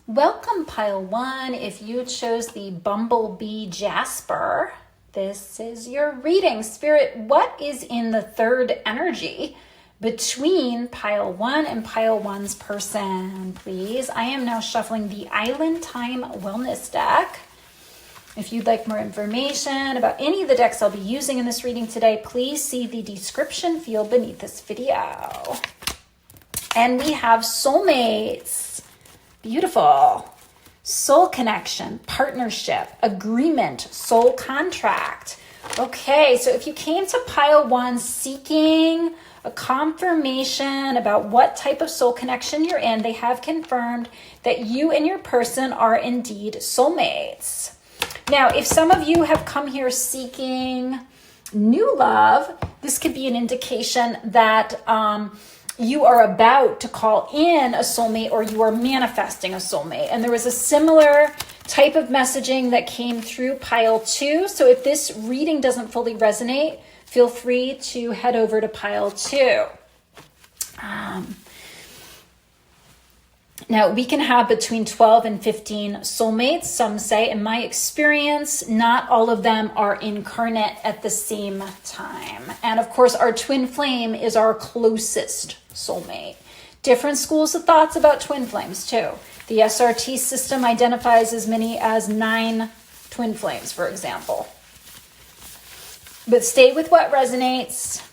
Welcome, Pile 1. If you chose the Bumblebee Jasper, this is your reading. Spirit, what is in the third energy between Pile 1 and Pile 1's person, please? I am now shuffling the Island Time Wellness deck. If you'd like more information about any of the decks I'll be using in this reading today, please see the description field beneath this video. And we have Soulmates. Beautiful. Soul connection, partnership, agreement, soul contract. Okay, so if you came to Pile 1 seeking a confirmation about what type of soul connection you're in, they have confirmed that you and your person are indeed soulmates. Now, if some of you have come here seeking new love, this could be an indication that you are about to call in a soulmate or you are manifesting a soulmate. And there was a similar type of messaging that came through Pile 2. So if this reading doesn't fully resonate, feel free to head over to Pile 2. Now, we can have between 12 and 15 soulmates, some say. In my experience, not all of them are incarnate at the same time. And of course, our twin flame is our closest soulmate. Different schools of thoughts about twin flames, too. The SRT system identifies as many as 9 twin flames, for example. But stay with what resonates.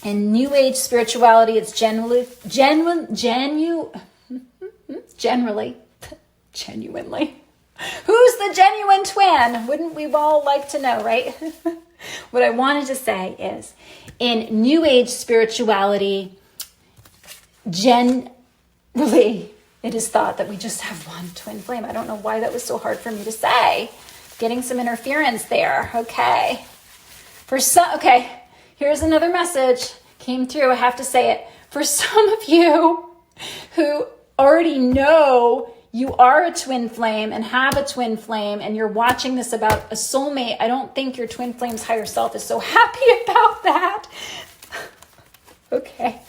In New Age spirituality, it's genuinely. Who's the genuine twin? Wouldn't we all like to know, right? What I wanted to say is, in New Age spirituality, generally, it is thought that we just have one twin flame. I don't know why that was so hard for me to say. Getting some interference there. Okay. Okay. Here's another message. Came through. I have to say it. For some of you who already know you are a twin flame and have a twin flame and you're watching this about a soulmate, I don't think your twin flame's higher self is so happy about that. Okay.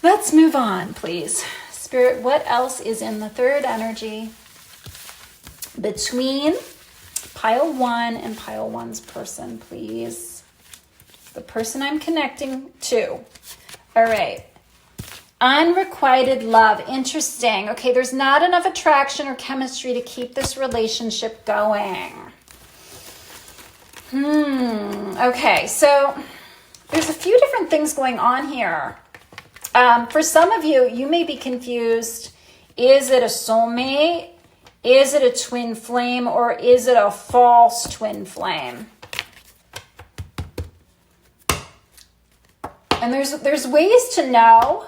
Let's move on, please. Spirit, what else is in the third energy between Pile 1 and Pile 1's person, please? The person I'm connecting to. All right. Unrequited love. Interesting. Okay, there's not enough attraction or chemistry to keep this relationship going. Okay, so there's a few different things going on here. For some of you, you may be confused. Is it a soulmate? Is it a twin flame? Or is it a false twin flame? And there's ways to know.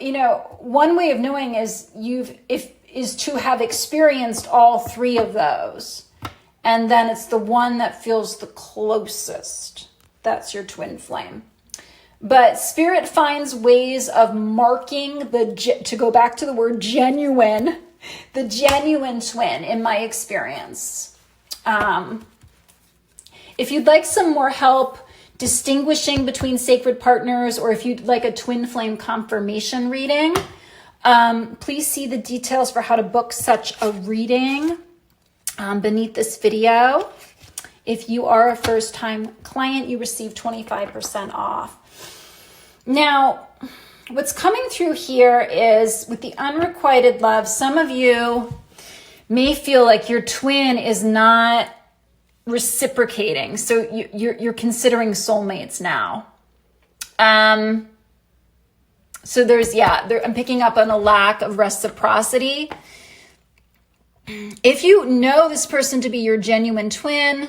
You know, one way of knowing is to have experienced all 3 of those. And then it's the one that feels the closest. That's your twin flame. But Spirit finds ways of marking to go back to the word genuine, the genuine twin in my experience. If you'd like some more help distinguishing between sacred partners, or if you'd like a twin flame confirmation reading, please see the details for how to book such a reading beneath this video. If you are a first-time client, you receive 25% off. Now, what's coming through here is with the unrequited love, some of you may feel like your twin is not reciprocating. So you're considering soulmates now. So I'm picking up on a lack of reciprocity. If you know this person to be your genuine twin,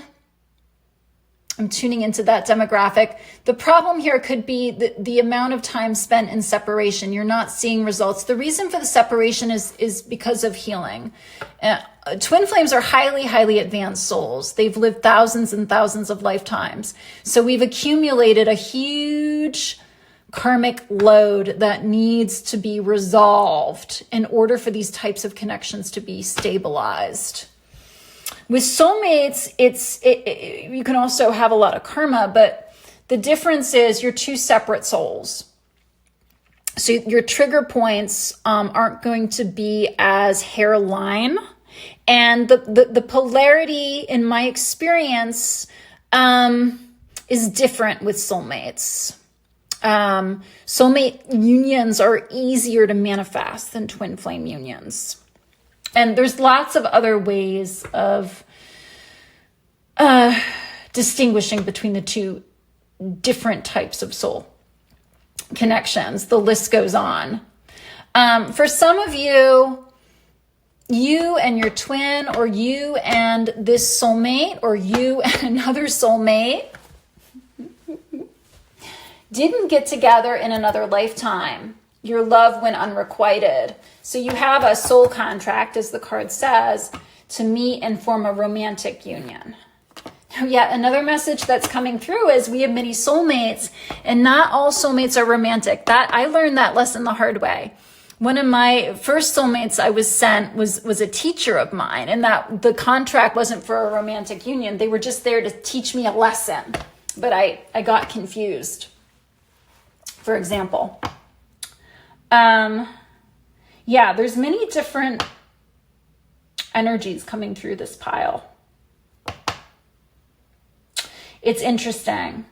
I'm tuning into that demographic. The problem here could be the amount of time spent in separation. You're not seeing results. The reason for the separation is because of healing. Twin flames are highly, highly advanced souls. They've lived thousands and thousands of lifetimes. So we've accumulated a huge karmic load that needs to be resolved in order for these types of connections to be stabilized. With soulmates, you can also have a lot of karma, but the difference is you're 2 separate souls. So your trigger points aren't going to be as hairline. And the polarity, in my experience, is different with soulmates. Soulmate unions are easier to manifest than twin flame unions. And there's lots of other ways of distinguishing between the two different types of soul connections. The list goes on. For some of you, you and your twin, or you and this soulmate, or you and another soulmate didn't get together in another lifetime. Your love went unrequited. So you have a soul contract, as the card says, to meet and form a romantic union. Now, yet another message that's coming through is we have many soulmates, and not all soulmates are romantic. That I learned that lesson the hard way. One of my first soulmates I was sent was a teacher of mine, and that the contract wasn't for a romantic union. They were just there to teach me a lesson, but I got confused. For example, yeah, there's many different energies coming through this pile. It's interesting.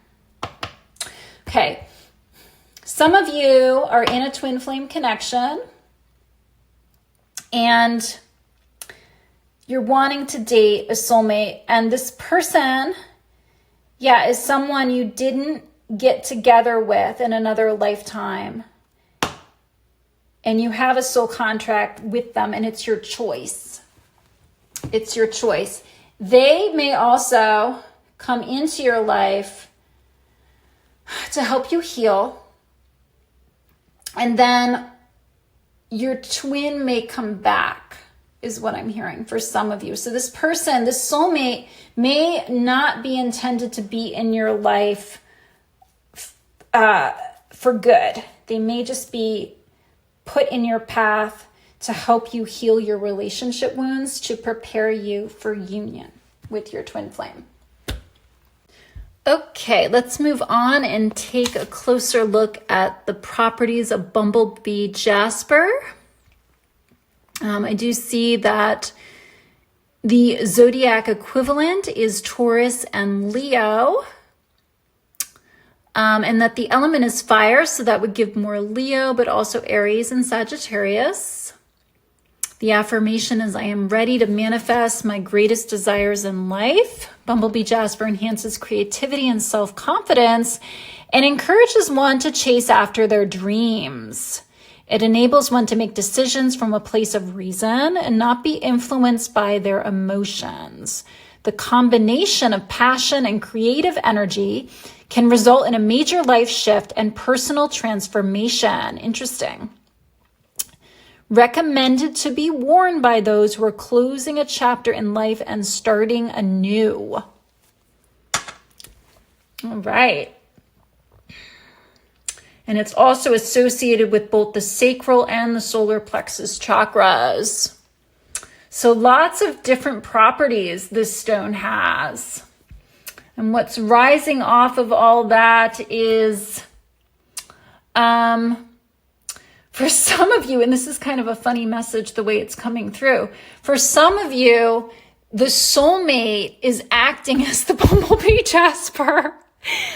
Okay. Some of you are in a twin flame connection and you're wanting to date a soulmate, and this person, yeah, is someone you didn't get together with in another lifetime. And you have a soul contract with them, and it's your choice. It's your choice. They may also come into your life to help you heal. And then your twin may come back, is what I'm hearing for some of you. So this person, this soulmate, may not be intended to be in your life for good. They may just be put in your path to help you heal your relationship wounds, to prepare you for union with your twin flame. Okay, let's move on and take a closer look at the properties of Bumblebee Jasper. I do see that the zodiac equivalent is Taurus and Leo, and that the element is fire, so that would give more Leo, but also Aries and Sagittarius. The affirmation is, I am ready to manifest my greatest desires in life. Bumblebee Jasper enhances creativity and self-confidence and encourages one to chase after their dreams. It enables one to make decisions from a place of reason and not be influenced by their emotions. The combination of passion and creative energy can result in a major life shift and personal transformation. Interesting. Recommended to be worn by those who are closing a chapter in life and starting anew. All right. And it's also associated with both the sacral and the solar plexus chakras. So lots of different properties this stone has. And what's rising off of all that is, for some of you, and this is kind of a funny message the way it's coming through, for some of you, the soulmate is acting as the Bumblebee Jasper.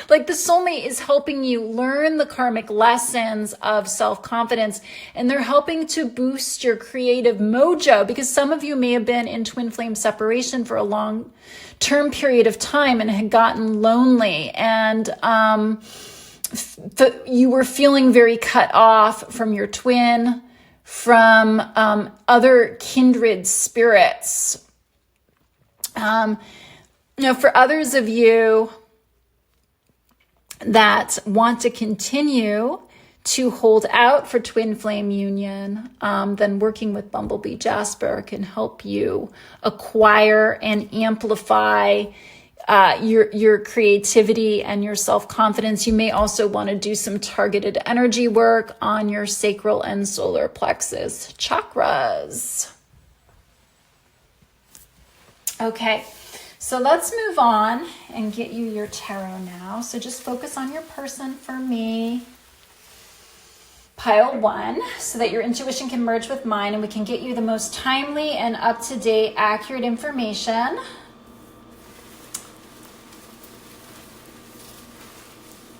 Like the soulmate is helping you learn the karmic lessons of self-confidence, and they're helping to boost your creative mojo, because some of you may have been in twin flame separation for a long-term period of time and had gotten lonely, and you were feeling very cut off from your twin, from other kindred spirits. For others of you that want to continue to hold out for twin flame union, then working with Bumblebee Jasper can help you acquire and amplify your creativity and your self-confidence. You may also want to do some targeted energy work on your sacral and solar plexus chakras. Okay, so let's move on and get you your tarot now. So just focus on your person for me. Pile 1, so that your intuition can merge with mine and we can get you the most timely and up-to-date, accurate information.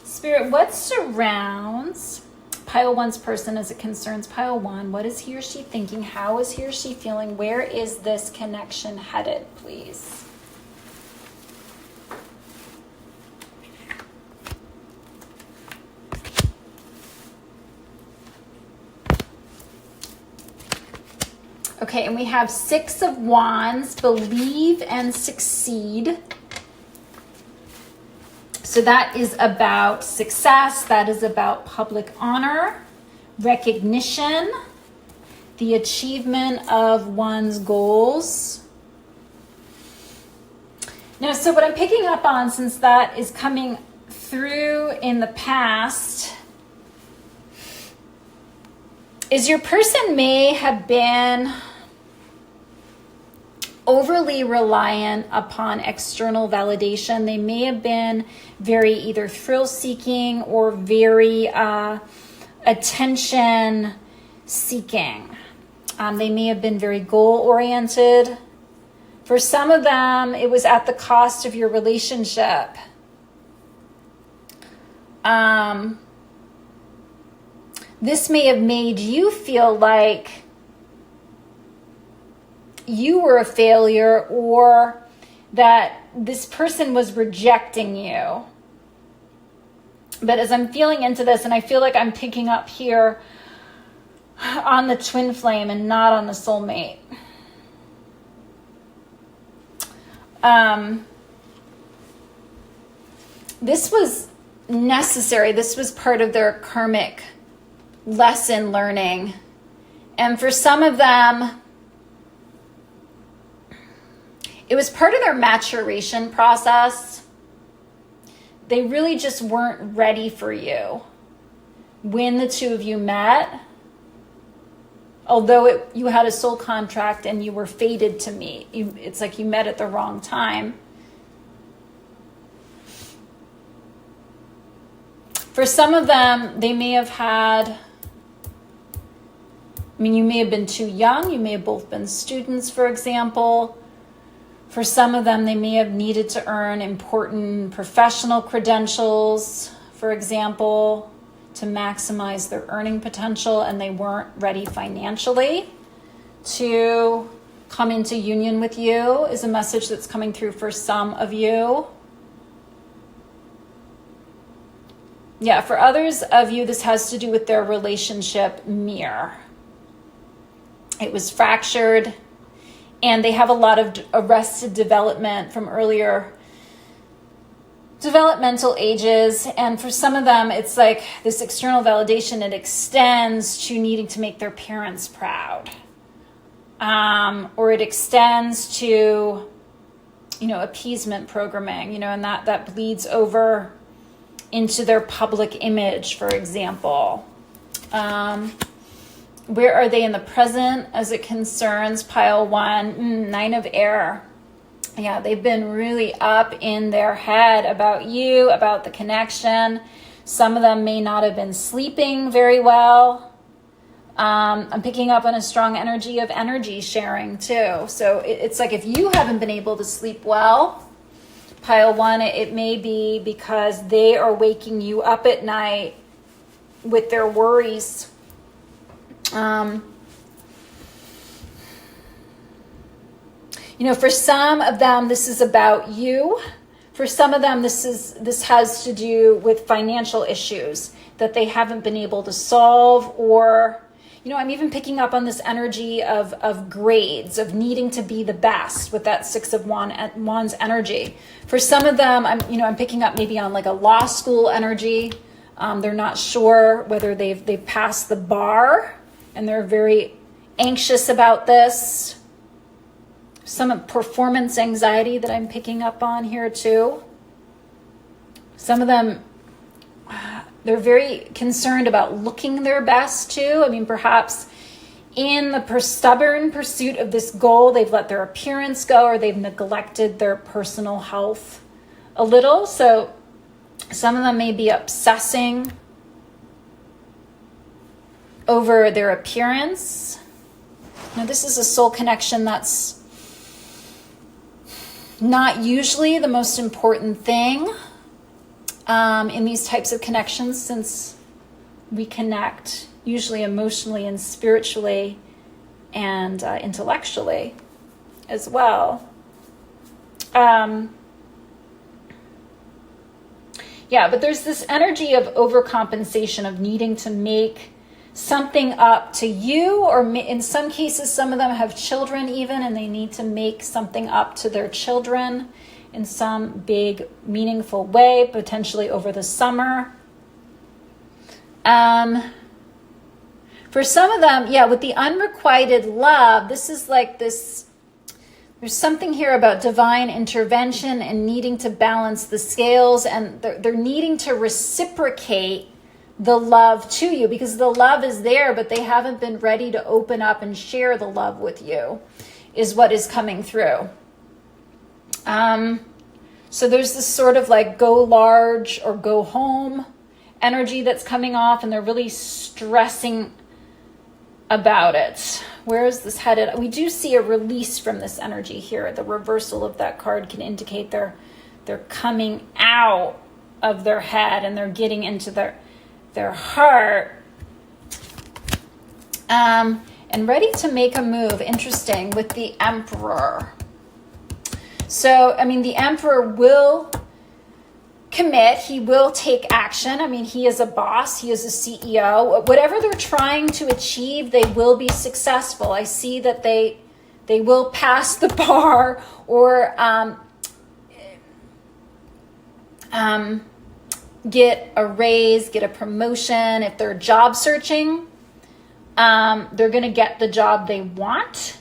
Spirit, what surrounds Pile 1's person as it concerns Pile 1? What is he or she thinking? How is he or she feeling? Where is this connection headed, please? Okay, and we have 6 of Wands, believe and succeed. So that is about success. That is about public honor, recognition, the achievement of one's goals. Now, so what I'm picking up on, since that is coming through in the past, is your person may have been overly reliant upon external validation. They may have been very either thrill-seeking or very attention-seeking. They may have been very goal-oriented. For some of them, it was at the cost of your relationship. This may have made you feel like you were a failure, or that this person was rejecting you. But as I'm feeling into this, and I feel like I'm picking up here on the twin flame and not on the soulmate. This was necessary. This was part of their karmic lesson learning. And for some of them, it was part of their maturation process. They really just weren't ready for you when the two of you met. Although you had a soul contract and you were fated to meet. It's like you met at the wrong time. For some of them, they may have had, you may have been too young. You may have both been students, for example. For some of them, they may have needed to earn important professional credentials, for example, to maximize their earning potential, and they weren't ready financially to come into union with you, is a message that's coming through for some of you. Yeah, for others of you, this has to do with their relationship mirror. It was fractured. And they have a lot of arrested development from earlier developmental ages. And for some of them, it's like this external validation, it extends to needing to make their parents proud. Or it extends to, appeasement programming, and that bleeds over into their public image, for example. Where are they in the present as it concerns Pile 1? 9 of Air. Yeah, they've been really up in their head about you, about the connection. Some of them may not have been sleeping very well. I'm picking up on a strong energy of energy sharing too. So it's like if you haven't been able to sleep well, Pile 1, it may be because they are waking you up at night with their worries. For some of them, this is about you. For some of them, this has to do with financial issues that they haven't been able to solve, or, I'm even picking up on this energy of grades, of needing to be the best with that 6 of Wands energy. For some of them, I'm picking up maybe on like a law school energy. They're not sure whether they've passed the bar, and they're very anxious about this. Some performance anxiety that I'm picking up on here too. Some of them, they're very concerned about looking their best too. Perhaps in the stubborn pursuit of this goal, they've let their appearance go, or they've neglected their personal health a little. So some of them may be obsessing over their appearance. Now, this is a soul connection that's not usually the most important thing in these types of connections, since we connect usually emotionally and spiritually and intellectually as well. Yeah, but there's this energy of overcompensation, of needing to make something up to you, or in some cases, some of them have children even, and they need to make something up to their children in some big, meaningful way, potentially over the summer. For some of them, yeah, with the unrequited love, this is like this. There's something here about divine intervention and needing to balance the scales, and they're needing to reciprocate the love to you, because the love is there, but they haven't been ready to open up and share the love with you, is what is coming through. So there's this sort of like go large or go home energy that's coming off, and they're really stressing about it. Where is this headed? We do see a release from this energy here. The reversal of that card can indicate they're coming out of their head and they're getting into their heart, and ready to make a move. Interesting, with the Emperor. So, I mean, the Emperor will commit. He will take action. I mean, he is a boss. He is a CEO. Whatever they're trying to achieve, they will be successful. I see that they will pass the bar, or get a raise, get a promotion. If they're job searching, they're going to get the job they want.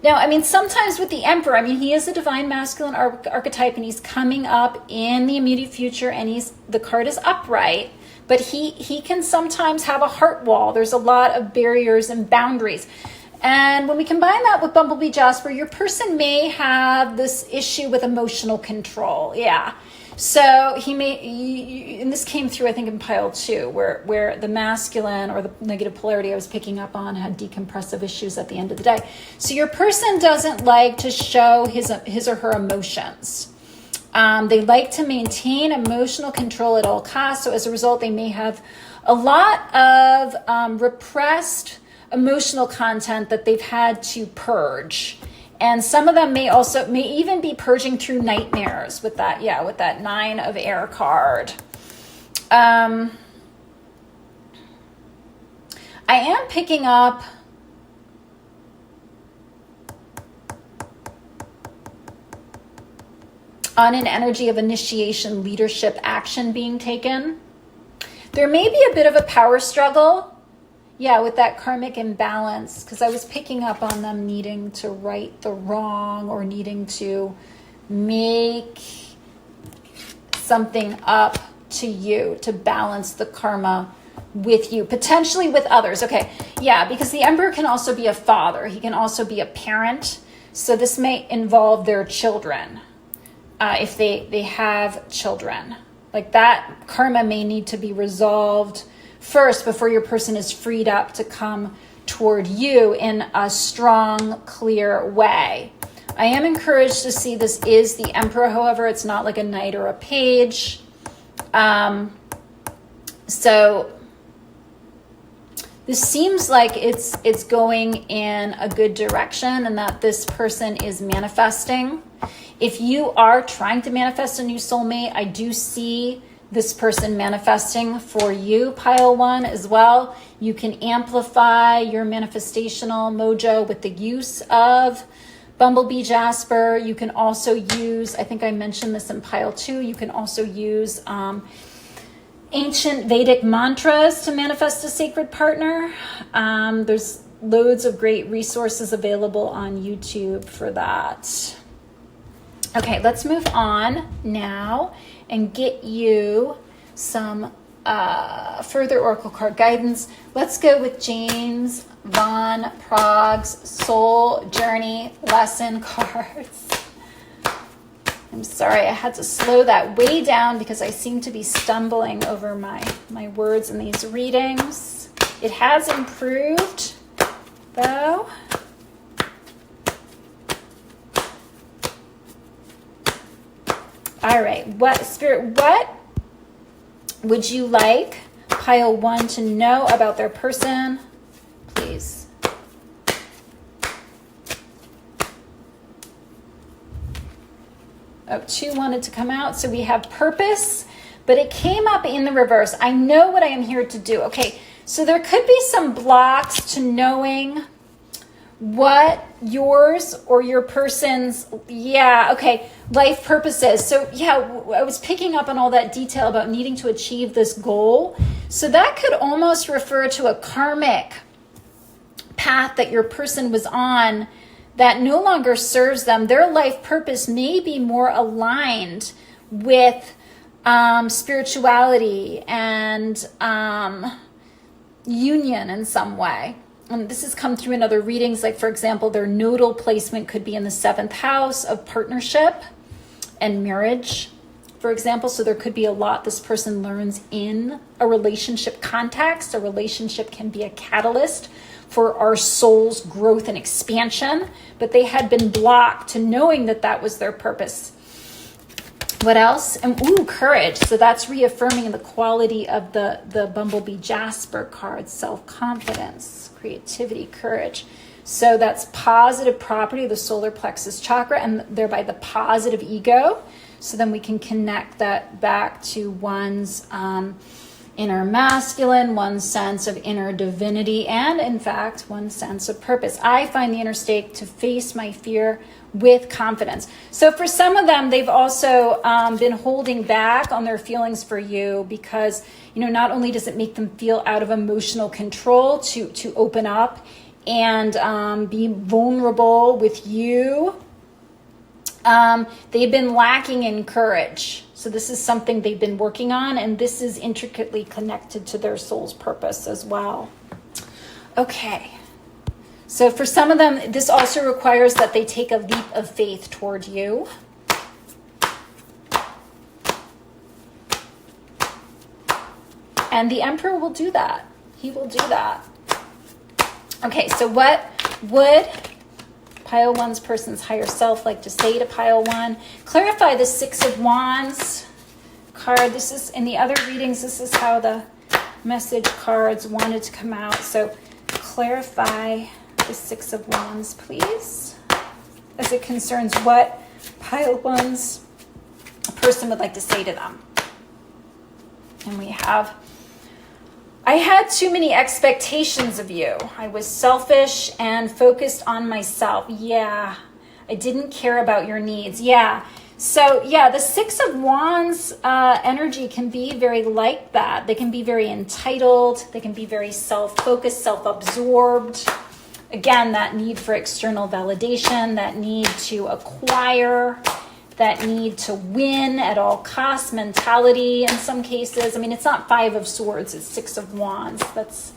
Now, I mean, sometimes with the Emperor, I mean, he is a divine masculine archetype, and he's coming up in the immediate future, and the card is upright, but he can sometimes have a heart wall. There's a lot of barriers and boundaries. And when we combine that with Bumblebee Jasper, your person may have this issue with emotional control. Yeah. So he may, and this came through, I think, in pile 2, where the masculine or the negative polarity I was picking up on had decompressive issues at the end of the day. So your person doesn't like to show his or her emotions. They like to maintain emotional control at all costs. So as a result, they may have a lot of repressed emotional content that they've had to purge. And some of them may even be purging through nightmares with that 9 of air card. I am picking up on an energy of initiation, leadership, action being taken. There may be a bit of a power struggle. Yeah, with that karmic imbalance, because I was picking up on them needing to right the wrong, or needing to make something up to you to balance the karma with you, potentially with others. Okay, yeah, because the Emperor can also be a father. He can also be a parent. So this may involve their children, if they have children. Like that karma may need to be resolved first before your person is freed up to come toward you in a strong, clear way. I am encouraged to see this is the Emperor. However, it's not like a knight or a page. So this seems like it's going in a good direction, and that this person is manifesting. If you are trying to manifest a new soulmate, I do see this person manifesting for you, pile 1 as well. You can amplify your manifestational mojo with the use of Bumblebee Jasper. You can also use, I think I mentioned this in pile 2, you can also use ancient Vedic mantras to manifest a sacred partner. There's loads of great resources available on YouTube for that. Okay, let's move on now and get you some further oracle card guidance. Let's go with James Von Prague's Soul Journey lesson cards. I'm sorry, I had to slow that way down because I seem to be stumbling over my words in these readings. It has improved, though. All right, Spirit, what would you like pile 1 to know about their person, please? Oh, 2 wanted to come out. So we have purpose, but it came up in the reverse. I know what I am here to do. Okay, so there could be some blocks to knowing what yours or your person's, life purpose is. So I was picking up on all that detail about needing to achieve this goal. So that could almost refer to a karmic path that your person was on that no longer serves them. Their life purpose may be more aligned with spirituality and union in some way. And this has come through in other readings. Like, for example, their nodal placement could be in the 7th house of partnership and marriage, for example. So there could be a lot this person learns in a relationship context. A relationship can be a catalyst for our soul's growth and expansion, but they had been blocked to knowing that that was their purpose. What else? And courage. So that's reaffirming the quality of the Bumblebee Jasper card: self-confidence, creativity, courage. So that's positive property of the solar plexus chakra, and thereby the positive ego. So then we can connect that back to one's inner masculine, one sense of inner divinity, and in fact, one sense of purpose. I find the inner stake to face my fear with confidence. So for some of them, they've also been holding back on their feelings for you because, not only does it make them feel out of emotional control to open up and be vulnerable with you, they've been lacking in courage. So this is something they've been working on, and this is intricately connected to their soul's purpose as well. Okay. So for some of them, this also requires that they take a leap of faith toward you. And the Emperor will do that. He will do that. Okay, so what would Pile 1's person's higher self like to say to Pile 1? Clarify the 6 of Wands card. This is, in the other readings, this is how the message cards wanted to come out. So clarify the 6 of Wands, please, as it concerns what Pile 1's person would like to say to them. And we have, I had too many expectations of you. I was selfish and focused on myself. Yeah. I didn't care about your needs. Yeah. So yeah, the 6 of Wands energy can be very like that. They can be very entitled. They can be very self-focused, self-absorbed. Again, that need for external validation, that need to acquire, that need to win at all costs mentality in some cases. I mean, it's not 5 of Swords, it's 6 of Wands. That's,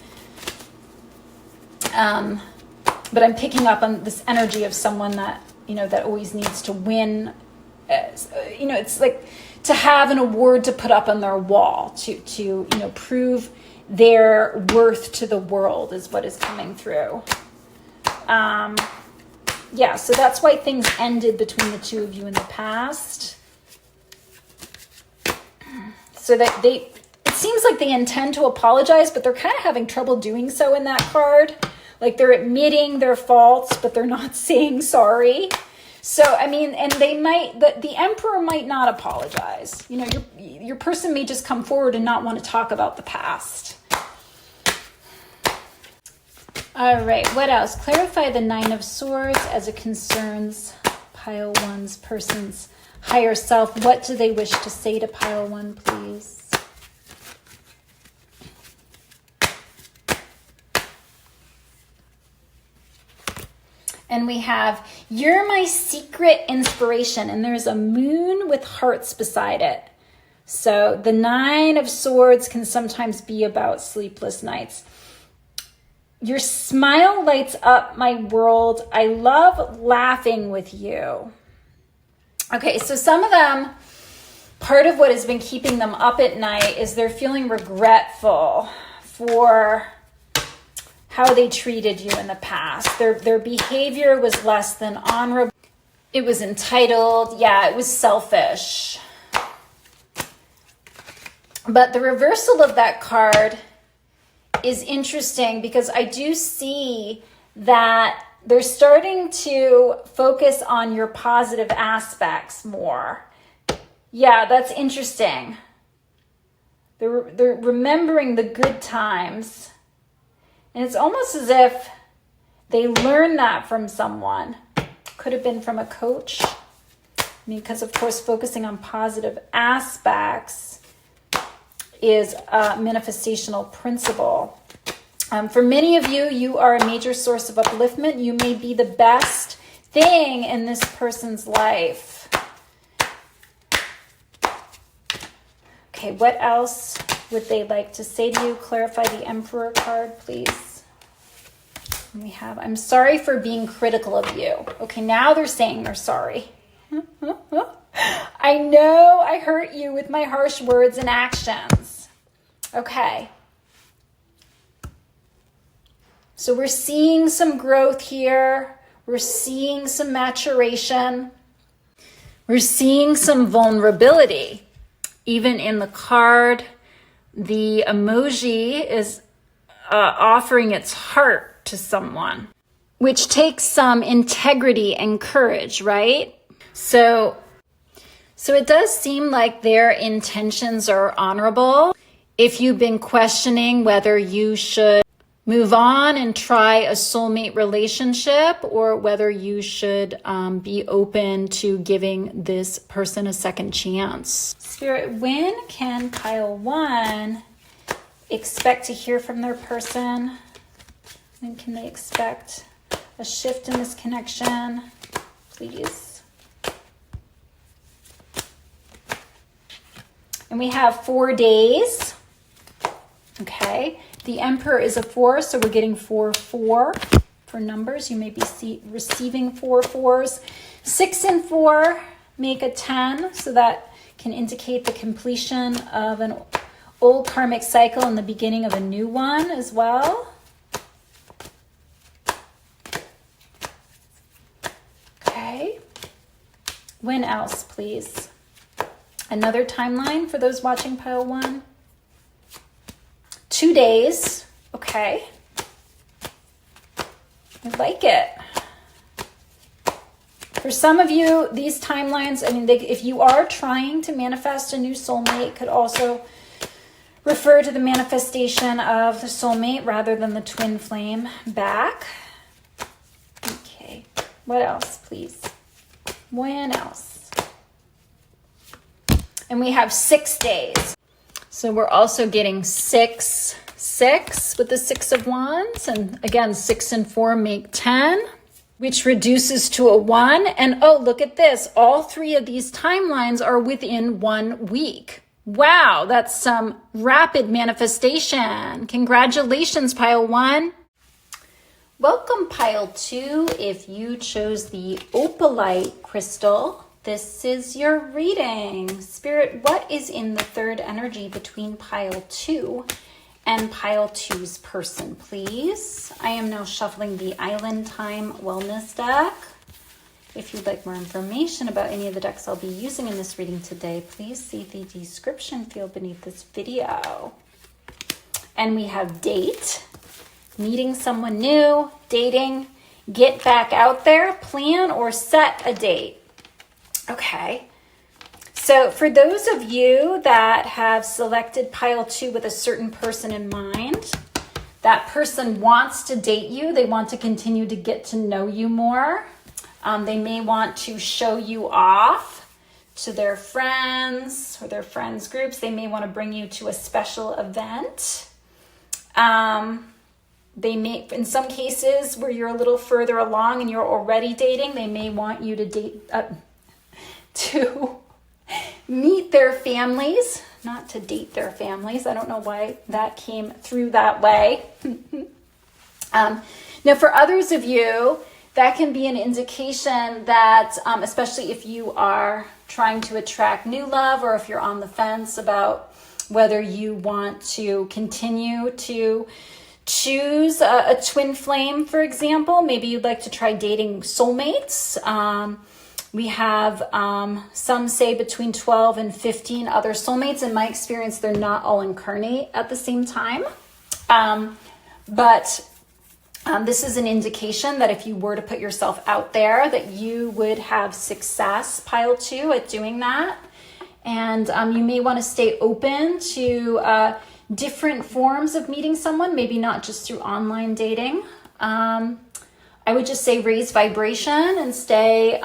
but I'm picking up on this energy of someone that, that always needs to win. It's like to have an award to put up on their wall, to prove their worth to the world is what is coming through. Yeah, so that's why things ended between the two of you in the past. So that it seems like they intend to apologize, but they're kind of having trouble doing so in that card. Like they're admitting their faults, but they're not saying sorry. So, I mean, and they might, the Emperor might not apologize. Your person may just come forward and not want to talk about the past. All right, what else? Clarify the 9 of Swords as it concerns Pile 1's person's higher self. What do they wish to say to Pile 1, please? And we have, you're my secret inspiration. And there's a moon with hearts beside it. So the 9 of Swords can sometimes be about sleepless nights. Your smile lights up my world. I love laughing with you. Okay, so some of them, part of what has been keeping them up at night is they're feeling regretful for how they treated you in the past. Their behavior was less than honorable. It was entitled. Yeah, it was selfish. But the reversal of that card is interesting because I do see that they're starting to focus on your positive aspects more. Yeah, that's interesting. They're remembering the good times. And it's almost as if they learned that from someone. Could have been from a coach. I mean, because of course, focusing on positive aspects is a manifestational principle. For many of you, you are a major source of upliftment. You may be the best thing in this person's life. Okay, what else would they like to say to you? Clarify the Emperor card, please. And we have, I'm sorry for being critical of you. Okay, now they're saying they're sorry. I know I hurt you with my harsh words and actions. Okay. So we're seeing some growth here. We're seeing some maturation. We're seeing some vulnerability. Even in the card, the emoji is offering its heart to someone, which takes some integrity and courage, right? So it does seem like their intentions are honorable. If you've been questioning whether you should move on and try a soulmate relationship or whether you should be open to giving this person a second chance. Spirit, when can pile 1 expect to hear from their person? When can they expect a shift in this connection? Please. And we have 4 days. Okay. The Emperor is a 4, so we're getting 4, 4 for numbers. You may be receiving 4 4s. 6 and 4 make a 10, so that can indicate the completion of an old karmic cycle and the beginning of a new one as well. Okay. When else, please? Another timeline for those watching pile 1. 2 days. Okay. I like it. For some of you, these timelines, I mean, if you are trying to manifest a new soulmate, could also refer to the manifestation of the soulmate rather than the twin flame back. Okay. What else, please? When else? And we have 6 days. So we're also getting 6, 6 with the 6 of Wands. And again, 6 and 4 make 10, which reduces to a 1. And oh, look at this. All 3 of these timelines are within 1 week. Wow, that's some rapid manifestation. Congratulations, pile 1. Welcome, pile 2. If you chose the Opalite crystal, this is your reading. Spirit, what is in the 3rd energy between pile 2 and pile 2's person, please? I am now shuffling the Island Time Wellness deck. If you'd like more information about any of the decks I'll be using in this reading today, please see the description field beneath this video. And we have date, meeting someone new, dating, get back out there, plan or set a date. Okay, so for those of you that have selected pile 2 with a certain person in mind, that person wants to date you. They want to continue to get to know you more. They may want to show you off to their friends or their friends groups. They may want to bring you to a special event. They may, in some cases where you're a little further along and you're already dating, they may want you to date, to meet their families, not to date their families. I don't know why that came through that way. Now, for others of you, that can be an indication that, especially if you are trying to attract new love, or if you're on the fence about whether you want to continue to choose a twin flame, for example. Maybe you'd like to try dating soulmates. We have some say between 12 and 15 other soulmates. In my experience, they're not all incarnate at the same time. But this is an indication that if you were to put yourself out there, that you would have success, pile 2, at doing that. And you may want to stay open to different forms of meeting someone, maybe not just through online dating. I would just say raise vibration and stay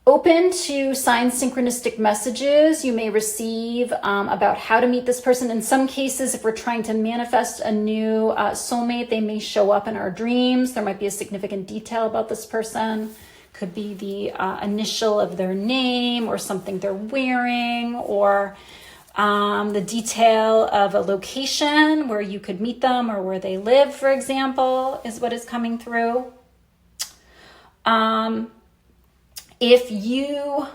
open to sign synchronistic messages you may receive about how to meet this person. In some cases, if we're trying to manifest a new soulmate, they may show up in our dreams. There might be a significant detail about this person. Could be the initial of their name, or something they're wearing, or the detail of a location where you could meet them, or where they live, for example, is what is coming through. If you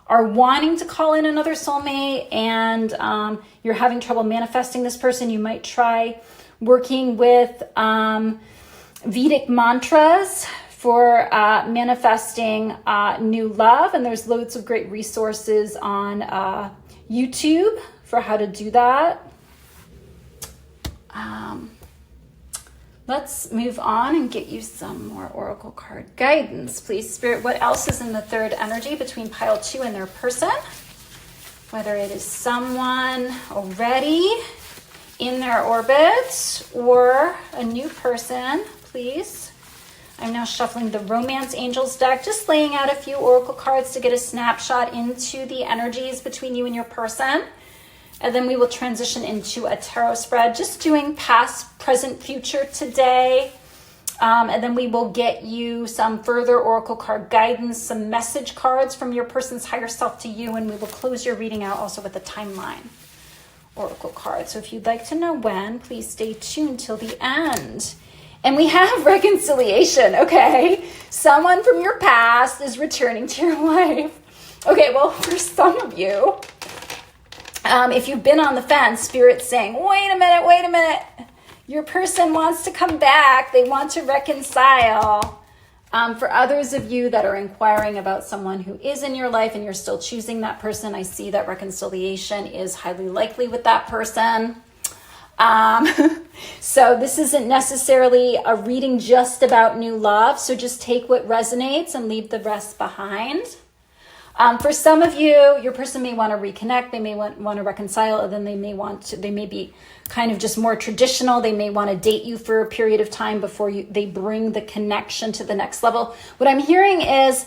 are wanting to call in another soulmate and you're having trouble manifesting this person, you might try working with Vedic mantras for manifesting new love. And there's loads of great resources on YouTube for how to do that. Let's move on and get you some more oracle card guidance. Please, Spirit, what else is in the third energy between pile 2 and their person? Whether it is someone already in their orbit or a new person, please. I'm now shuffling the Romance Angels deck, just laying out a few oracle cards to get a snapshot into the energies between you and your person. And then we will transition into a tarot spread, just doing past, present, future today. And then we will get you some further oracle card guidance, some message cards from your person's higher self to you, and we will close your reading out also with a timeline oracle card. So if you'd like to know when, please stay tuned till the end. And we have reconciliation, okay? Someone from your past is returning to your life. Okay, well, for some of you, if you've been on the fence, Spirit's saying, wait a minute. Your person wants to come back. They want to reconcile. For others of you that are inquiring about someone who is in your life and you're still choosing that person, I see that reconciliation is highly likely with that person. So this isn't necessarily a reading just about new love. So just take what resonates and leave the rest behind. For some of you, your person may want to reconnect. They may want to reconcile, and then they may be kind of just more traditional. They may want to date you for a period of time before they bring the connection to the next level. What I'm hearing is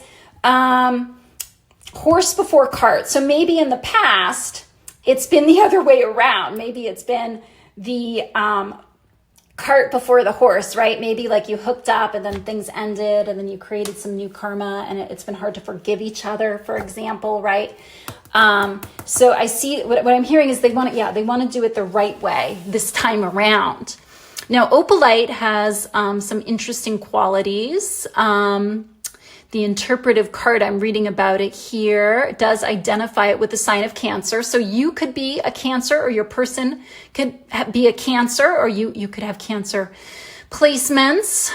horse before cart. So maybe in the past, it's been the other way around. Maybe it's been the cart before the horse, right? Maybe like you hooked up and then things ended and then you created some new karma and it's been hard to forgive each other, for example, right? So I see what I'm hearing is they want to do it the right way this time around. Now, Opalite has some interesting qualities. The interpretive card, I'm reading about it here, does identify it with the sign of Cancer. So you could be a Cancer, or your person could be a Cancer, or you could have Cancer placements.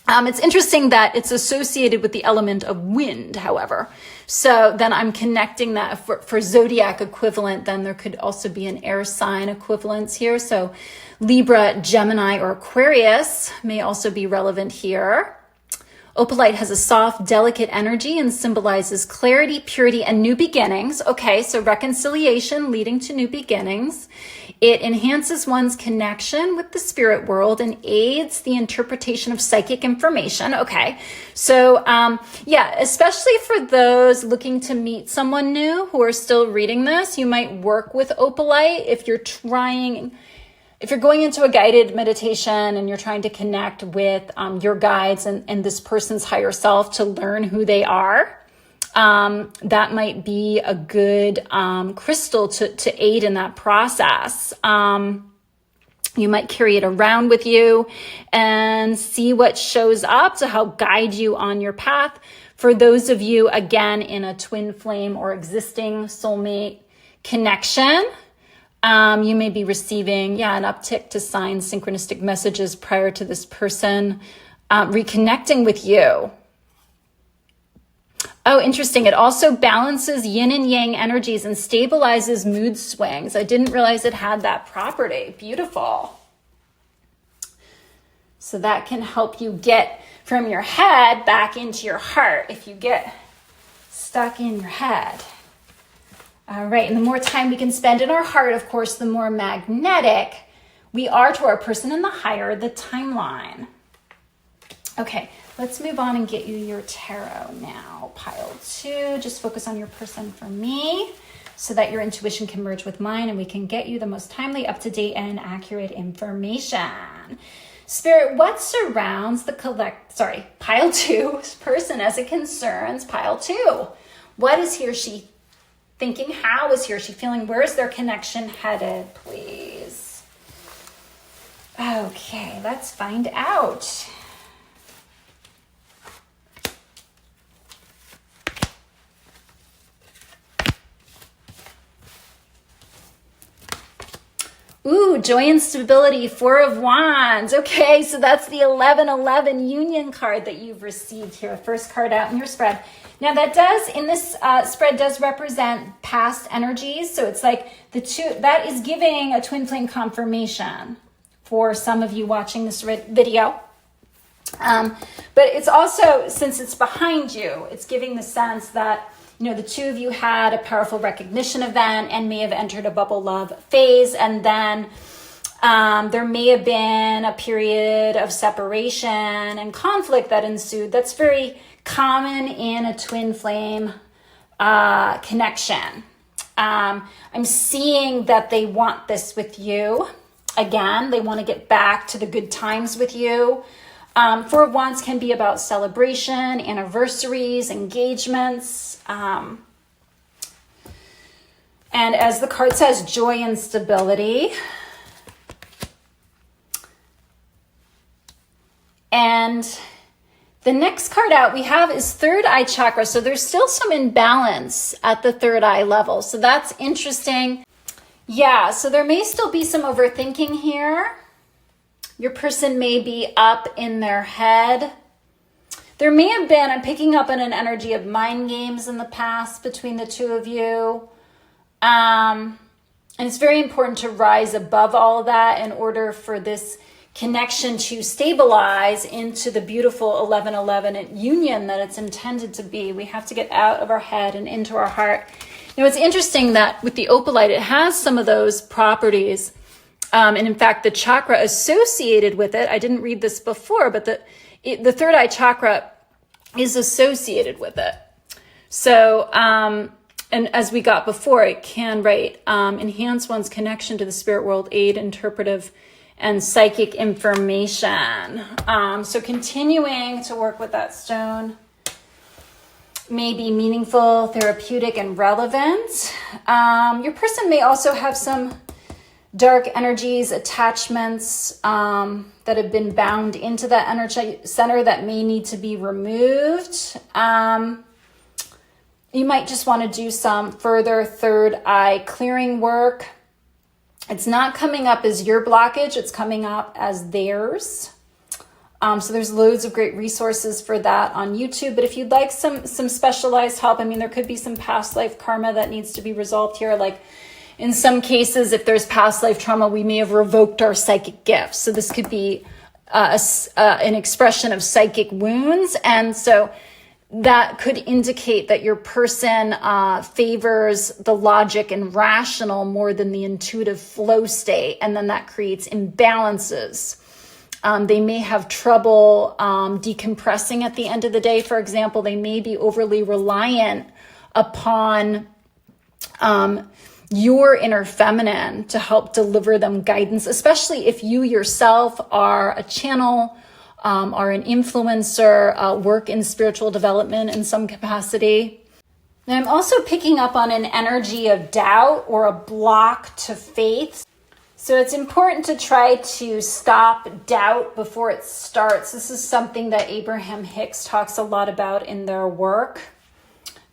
It's interesting that it's associated with the element of wind, however. So then I'm connecting that for zodiac equivalent, then there could also be an air sign equivalence here. So Libra, Gemini, or Aquarius may also be relevant here. Opalite has a soft, delicate energy and symbolizes clarity, purity, and new beginnings. Okay, so reconciliation leading to new beginnings. It enhances one's connection with the spirit world and aids the interpretation of psychic information. Okay, so especially for those looking to meet someone new who are still reading this, you might work with Opalite if you're going into a guided meditation and you're trying to connect with your guides and this person's higher self to learn who they are. That might be a good crystal to aid in that process. You might carry it around with you and see what shows up to help guide you on your path. For those of you, again, in a twin flame or existing soulmate connection, you may be receiving, an uptick to sign synchronistic messages prior to this person reconnecting with you. Oh, interesting. It also balances yin and yang energies and stabilizes mood swings. I didn't realize it had that property. Beautiful. So that can help you get from your head back into your heart if you get stuck in your head. All right. And the more time we can spend in our heart, of course, the more magnetic we are to our person and the higher the timeline. Okay. Let's move on and get you your tarot now. Pile 2, just focus on your person for me so that your intuition can merge with mine and we can get you the most timely, up-to-date, and accurate information. Spirit, what surrounds the pile 2 person as it concerns pile 2? What is he or she thinking? How is he or she feeling? Where is their connection headed, please? Okay, let's find out. Ooh, joy and stability, 4 of Wands. Okay, so that's the 11-11 union card that you've received here. First card out in your spread. Now that does, in this spread, does represent past energies. So it's like that is giving a twin flame confirmation for some of you watching this video. But it's also, since it's behind you, it's giving the sense that the two of you had a powerful recognition event and may have entered a bubble love phase. And then there may have been a period of separation and conflict that ensued. That's very common in a twin flame connection. I'm seeing that they want this with you. Again, they want to get back to the good times with you. 4 of Wands can be about celebration, anniversaries, engagements. And as the card says, joy and stability. And the next card out we have is third eye chakra. So there's still some imbalance at the third eye level. So that's interesting. Yeah, so there may still be some overthinking here. Your person may be up in their head. There may have been, I'm picking up on an energy of mind games in the past between the two of you. And it's very important to rise above all of that in order for this connection to stabilize into the beautiful 11-11 union that it's intended to be. We have to get out of our head and into our heart. It's interesting that with the Opalite, it has some of those properties. And in fact, the chakra associated with it, I didn't read this before, but the third eye chakra is associated with it. So, and as we got before, it can, enhance one's connection to the spirit world, aid interpretive and psychic information. So continuing to work with that stone may be meaningful, therapeutic, and relevant. Your person may also have some dark energies, attachments that have been bound into that energy center that may need to be removed. You might just want to do some further third eye clearing work. It's not coming up as your blockage, it's coming up as theirs. So there's loads of great resources for that on YouTube. But if you'd like some specialized help, there could be some past life karma that needs to be resolved here. Like in some cases, if there's past life trauma, we may have revoked our psychic gifts. So this could be an expression of psychic wounds. And so that could indicate that your person favors the logic and rational more than the intuitive flow state. And then that creates imbalances. They may have trouble decompressing at the end of the day. For example, they may be overly reliant upon your inner feminine to help deliver them guidance, especially if you yourself are a channel, are an influencer, work in spiritual development in some capacity. Now, I'm also picking up on an energy of doubt or a block to faith. So it's important to try to stop doubt before it starts. This is something that Abraham Hicks talks a lot about in their work.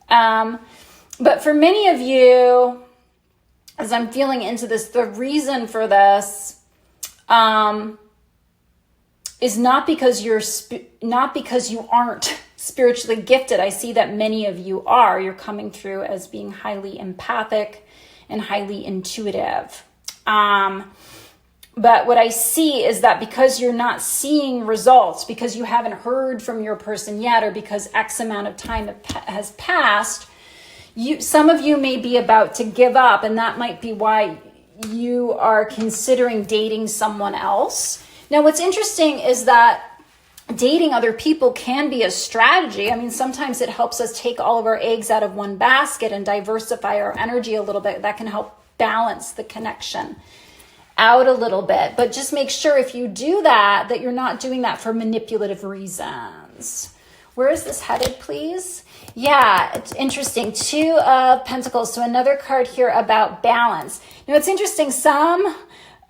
But for many of you, as I'm feeling into this, the reason for this is not because you aren't spiritually gifted. I see that many of you are. You're coming through as being highly empathic and highly intuitive. But what I see is that because you're not seeing results, because you haven't heard from your person yet, or because X amount of time has passed, some of you may be about to give up, and that might be why you are considering dating someone else. Now, what's interesting is that dating other people can be a strategy. I mean, sometimes it helps us take all of our eggs out of one basket and diversify our energy a little bit. That can help balance the connection out a little bit. But just make sure if you do that, that you're not doing that for manipulative reasons. Where is this headed, please? Yeah, it's interesting. 2 of Pentacles. So another card here about balance. Now, it's interesting. Some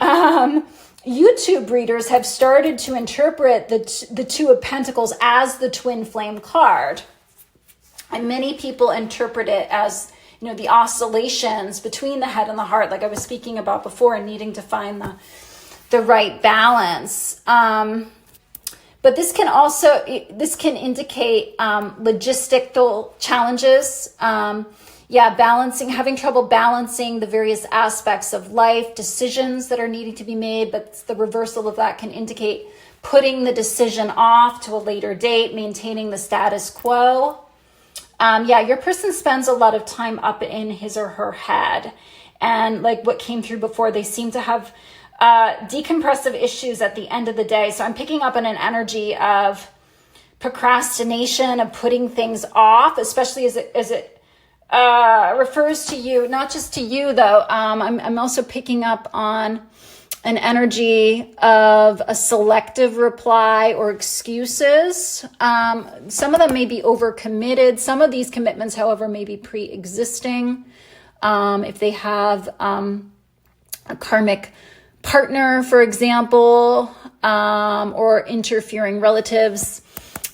YouTube readers have started to interpret the 2 of Pentacles as the twin flame card. And many people interpret it as, you know, the oscillations between the head and the heart, like I was speaking about before, and needing to find the right balance. But this can indicate logistical challenges. Having trouble balancing the various aspects of life, decisions that are needing to be made, but the reversal of that can indicate putting the decision off to a later date, maintaining the status quo. Your person spends a lot of time up in his or her head. And like what came through before, they seem to have decompressive issues at the end of the day. So I'm picking up on an energy of procrastination, of putting things off, especially as it refers to you, not just to you though. I'm also picking up on an energy of a selective reply or excuses. Some of them may be overcommitted. Some of these commitments, however, may be pre-existing. If they have a karmic partner, for example, or interfering relatives.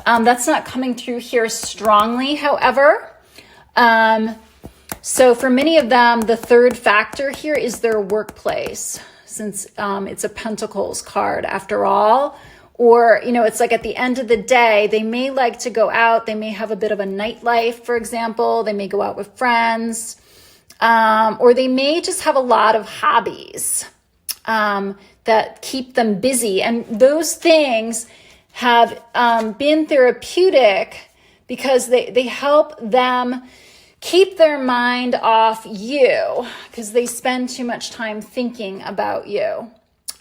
That's not coming through here strongly, however. So for many of them, the third factor here is their workplace, since it's a Pentacles card after all. Or, you know, it's like at the end of the day, they may like to go out. They may have a bit of a nightlife, for example. They may go out with friends. Or they may just have a lot of hobbies that keep them busy. And those things have been therapeutic because they help them keep their mind off you because they spend too much time thinking about you.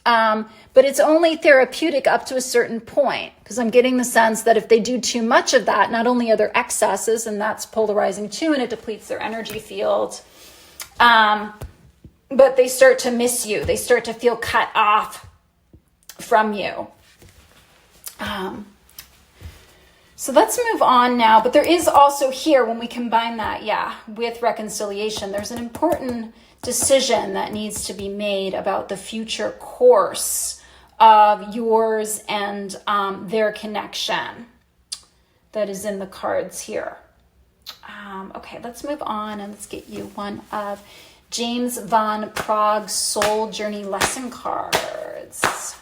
But it's only therapeutic up to a certain point, because I'm getting the sense that if they do too much of that, not only are there excesses, and that's polarizing too, and it depletes their energy field, but they start to miss you. They start to feel cut off from you. So let's move on now. But there is also here, when we combine that, with reconciliation, there's an important decision that needs to be made about the future course of yours and their connection that is in the cards here. Okay, let's move on and let's get you one of James Van Prague's Soul Journey Lesson cards.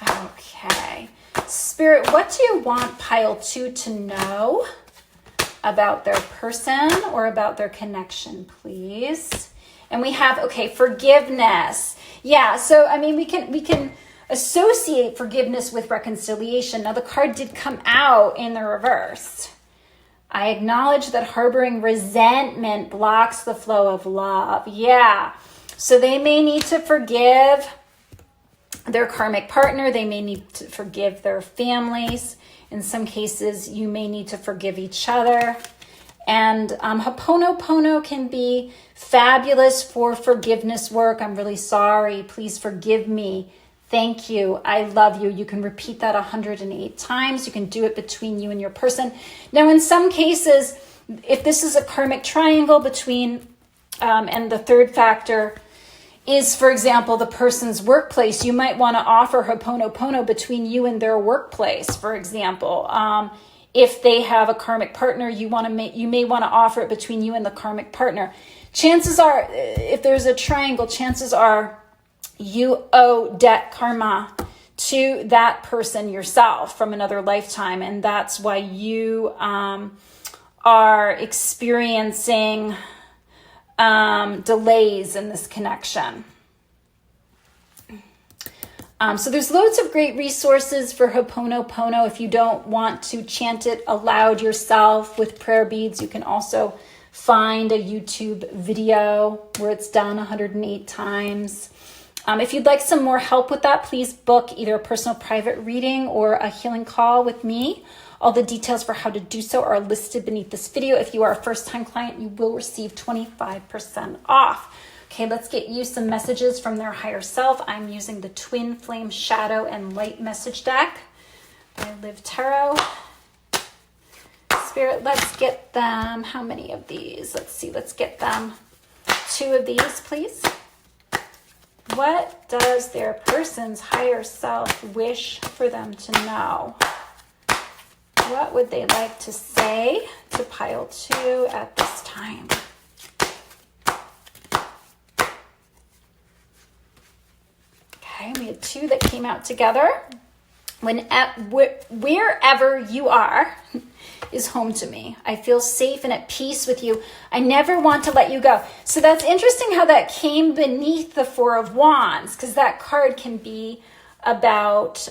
Okay. Spirit, what do you want pile 2 to know about their person or about their connection, please? And we have, okay, forgiveness. Yeah, so I mean, we can associate forgiveness with reconciliation. Now the card did come out in the reverse. I acknowledge that harboring resentment blocks the flow of love. Yeah, so they may need to forgive their karmic partner. They may need to forgive their families. In some cases, you may need to forgive each other. And Ho'oponopono can be fabulous for forgiveness work. I'm really sorry. Please forgive me. Thank you. I love you. You can repeat that 108 times. You can do it between you and your person. Now, in some cases, if this is a karmic triangle between, and the third factor is, for example, the person's workplace. You might want to offer Ho'oponopono between you and their workplace, for example. If they have a karmic partner, you may want to offer it between you and the karmic partner. Chances are, if there's a triangle, chances are you owe debt karma to that person yourself from another lifetime, and that's why you are experiencing delays in this connection. So there's loads of great resources for Ho'oponopono. If you don't want to chant it aloud yourself with prayer beads, you can also find a YouTube video where it's done 108 times. If you'd like some more help with that, please book either a personal private reading or a healing call with me. All the details for how to do so are listed beneath this video. If you are a first-time client, you will receive 25% off. Okay, let's get you some messages from their higher self. I'm using the Twin Flame Shadow and Light Message Deck by Liv Tarot. Spirit, let's get them. How many of these? Let's see. Let's get them 2 of these, please. What does their person's higher self wish for them to know? What would they like to say to pile 2 at this time? Okay, we had 2 that came out together. Wherever you are is home to me. I feel safe and at peace with you. I never want to let you go. So that's interesting how that came beneath the 4 of Wands, because that card can be about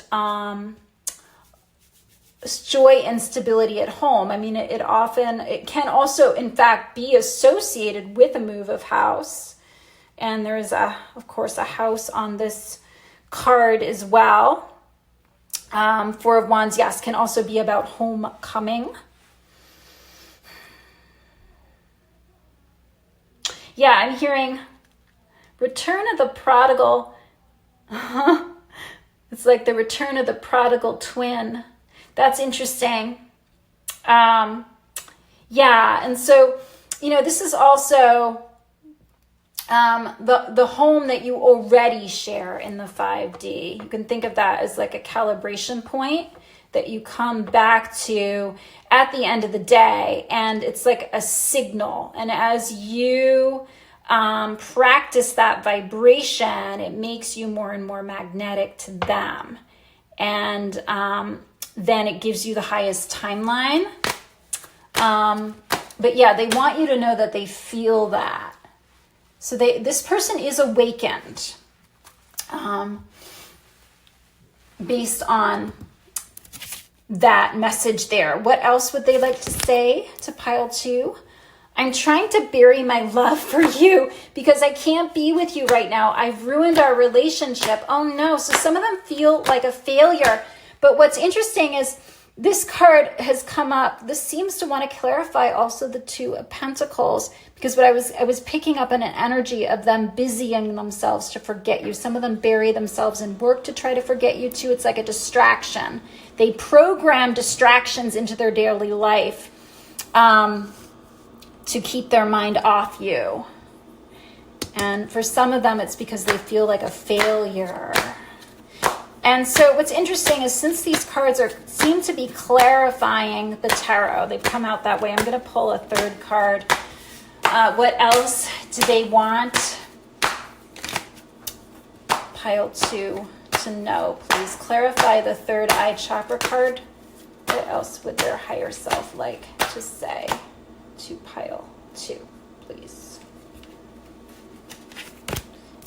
joy and stability at home. I mean, it can also, in fact, be associated with a move of house. And there is, of course, a house on this card as well. 4 of Wands, yes, can also be about homecoming. Yeah, I'm hearing return of the prodigal. It's like the return of the prodigal twin. That's interesting. Yeah, and so, this is also the home that you already share in the 5D. You can think of that as like a calibration point that you come back to at the end of the day, and it's like a signal. And as you practice that vibration, it makes you more and more magnetic to them. And then it gives you the highest timeline. But yeah, they want you to know that they feel that. So this person is awakened based on that message there. What else would they like to say to pile 2? I'm trying to bury my love for you because I can't be with you right now. I've ruined our relationship. Oh no. So some of them feel like a failure. But what's interesting is this card has come up. This seems to want to clarify also the 2 of Pentacles, because what I was picking up in an energy of them busying themselves to forget you. Some of them bury themselves in work to try to forget you too. It's like a distraction. They program distractions into their daily life to keep their mind off you. And for some of them, it's because they feel like a failure. And so what's interesting is since these cards seem to be clarifying the tarot, they've come out that way. I'm going to pull a 3rd card. What else do they want pile 2 to know? Please clarify the 3rd eye chakra card. What else would their higher self like to say to pile 2, please?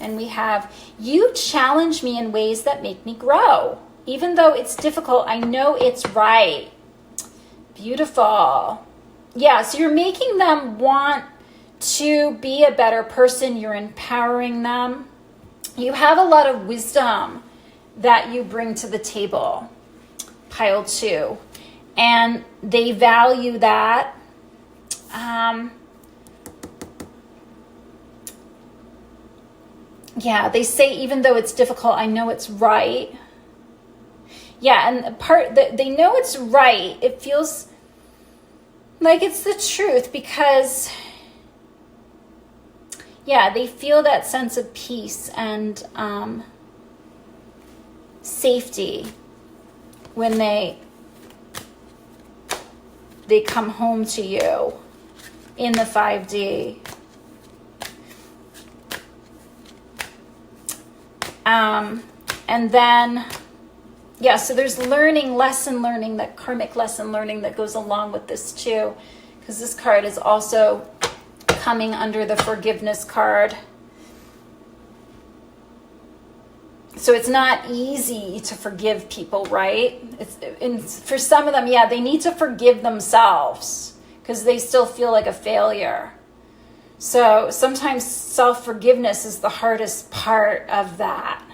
And we have, you challenge me in ways that make me grow. Even though it's difficult, I know it's right. Beautiful. Yeah, so you're making them want to be a better person. You're empowering them. You have a lot of wisdom that you bring to the table, pile 2. And they value that. Yeah, they say, even though it's difficult, I know it's right. Yeah, and the part that they know it's right, it feels like it's the truth because, yeah, they feel that sense of peace and safety when they come home to you in the 5D. And then, yeah, so there's lesson learning, that karmic lesson learning that goes along with this too, because this card is also coming under the forgiveness card. So it's not easy to forgive people, right? For some of them, yeah, they need to forgive themselves because they still feel like a failure. So sometimes self-forgiveness is the hardest part of that.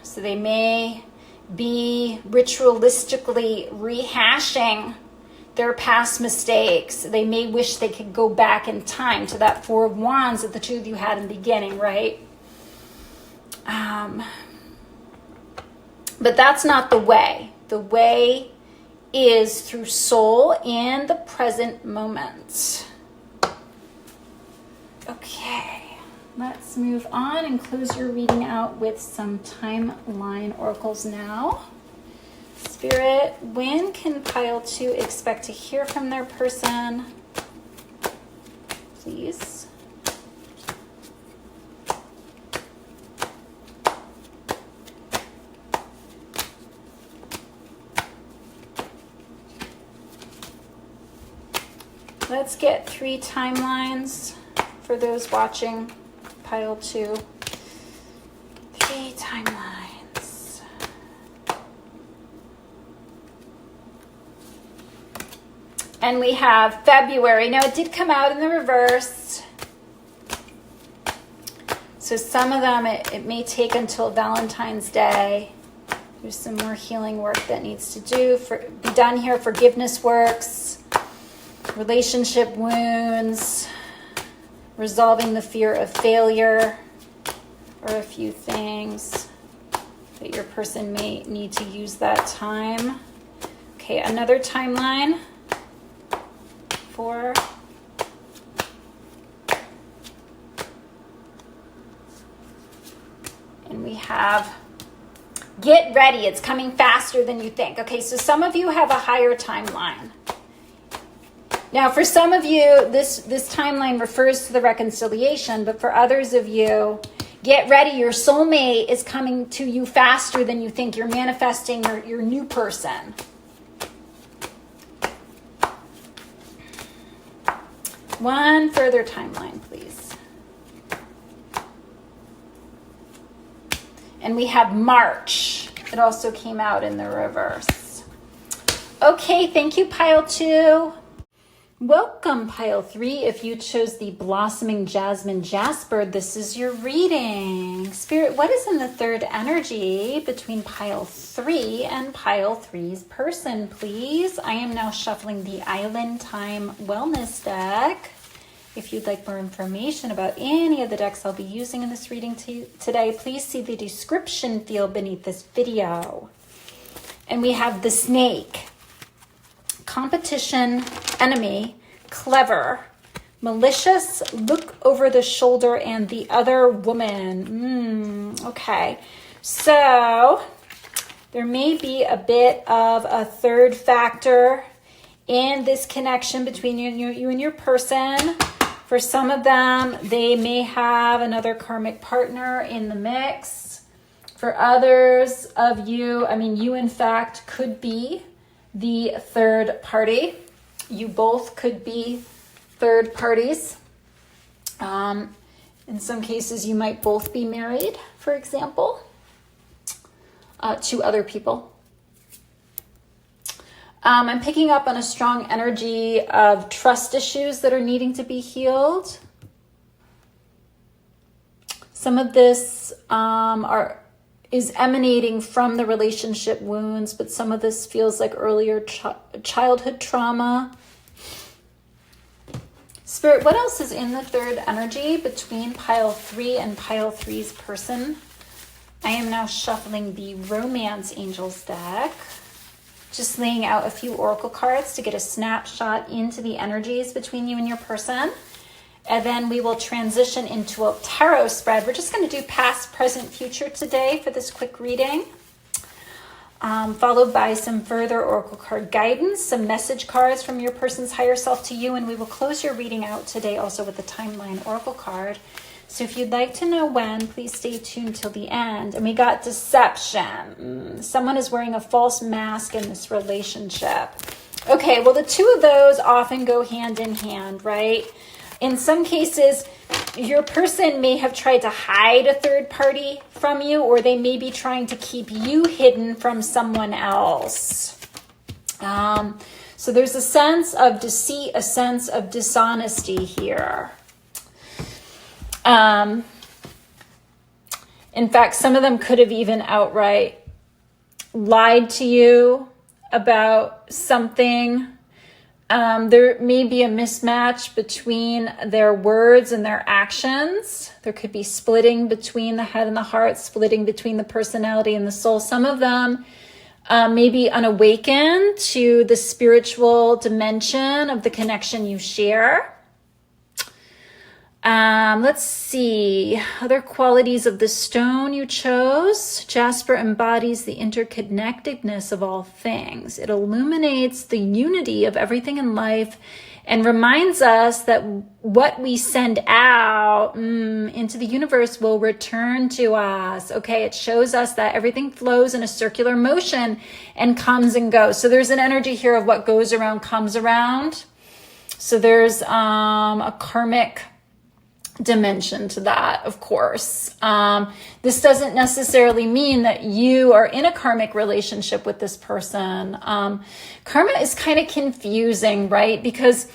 So they may be ritualistically rehashing their past mistakes. They may wish they could go back in time to that Four of Wands that the two of you had in the beginning, right? But that's not the way. The way is through soul in the present moment. Okay, let's move on and close your reading out with some timeline oracles now. Spirit, when can pile 2 expect to hear from their person? Please. Let's get 3 timelines for those watching pile 2. 3 timelines. And we have February. Now it did come out in the reverse. So some of them, it may take until Valentine's Day. There's some more healing work that needs to be done here. Forgiveness works. Relationship wounds, resolving the fear of failure, or a few things that your person may need to use that time. Okay, another timeline. 4. And we have get ready. It's coming faster than you think. Okay, so some of you have a higher timeline. Now, for some of you, this timeline refers to the reconciliation, but for others of you, get ready. Your soulmate is coming to you faster than you think. You're manifesting your new person. One further timeline, please. And we have March. It also came out in the reverse. Okay, thank you, pile 2. Welcome, pile 3. If you chose the Blossoming Jasmine Jasper, this is your reading. Spirit, what is in the third energy between pile 3 and pile 3's person, please? I am now shuffling the Island Time Wellness deck. If you'd like more information about any of the decks I'll be using in this reading today, please see the description field beneath this video. And we have the Snake. Competition, enemy, clever, malicious, look over the shoulder, and the other woman. Okay, so there may be a bit of a third factor in this connection between you and your person. For some of them, they may have another karmic partner in the mix. For others of you, you in fact could be the third party. You both could be third parties. In some cases, you might both be married, for example, to other people. I'm picking up on a strong energy of trust issues that are needing to be healed. Some of this is emanating from the relationship wounds, but some of this feels like earlier childhood trauma. Spirit, what else is in the third energy between pile 3 and pile 3's person? I am now shuffling the Romance Angels deck. Just laying out a few oracle cards to get a snapshot into the energies between you and your person. and then we will transition into a tarot spread. We're just going to do past, present, future today for this quick reading, followed by some further oracle card guidance, some message cards from your person's higher self to you, and we will close your reading out today also with a timeline oracle card. So if you'd like to know when, please stay tuned till the end. And we got deception. Someone is wearing a false mask in this relationship. Okay, well, the two of those often go hand in hand, right? In some cases, your person may have tried to hide a third party from you, or they may be trying to keep you hidden from someone else. So there's a sense of deceit, a sense of dishonesty here. In fact, some of them could have even outright lied to you about something. There may be a mismatch between their words and their actions. There could be splitting between the head and the heart, splitting between the personality and the soul. Some of them may be unawakened to the spiritual dimension of the connection you share. Let's see. Other qualities of the stone you chose. Jasper embodies the interconnectedness of all things. It illuminates the unity of everything in life and reminds us that what we send out into the universe will return to us. Okay, it shows us that everything flows in a circular motion and comes and goes. So there's an energy here of what goes around comes around. So there's a karmic dimension to that, of course. This doesn't necessarily mean that you are in a karmic relationship with this person. Karma is kind of confusing, right? Because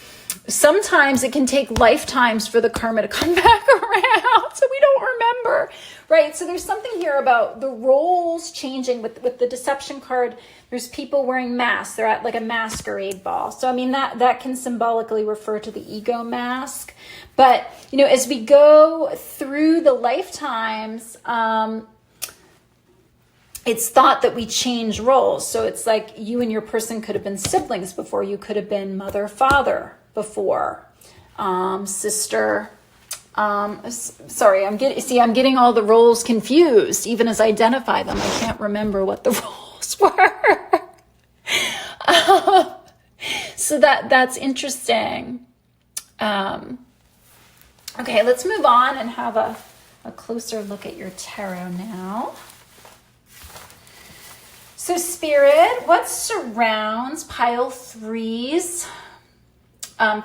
sometimes it can take lifetimes for the karma to come back around, so we don't remember, right? So there's something here about the roles changing with the deception card. There's people wearing masks. They're at like a masquerade ball. So, I mean, that can symbolically refer to the ego mask. But, you know, as we go through the lifetimes, it's thought that we change roles. So it's like you and your person could have been siblings before. You could have been mother, father before, sister. Sorry, I'm getting all the roles confused. Even as I identify them, I can't remember what the roles were. So that's interesting. Okay, let's move on and have a closer look at your tarot now. So Spirit, what surrounds pile 3's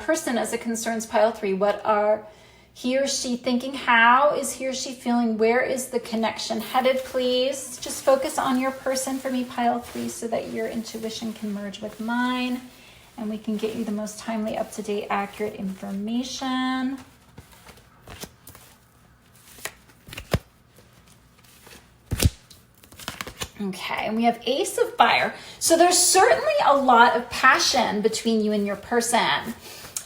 person as it concerns pile 3? What are he or she thinking? How is he or she feeling? Where is the connection headed, please? Just focus on your person for me, pile 3, so that your intuition can merge with mine and we can get you the most timely, up-to-date, accurate information. Okay, and we have Ace of Fire. So there's certainly a lot of passion between you and your person.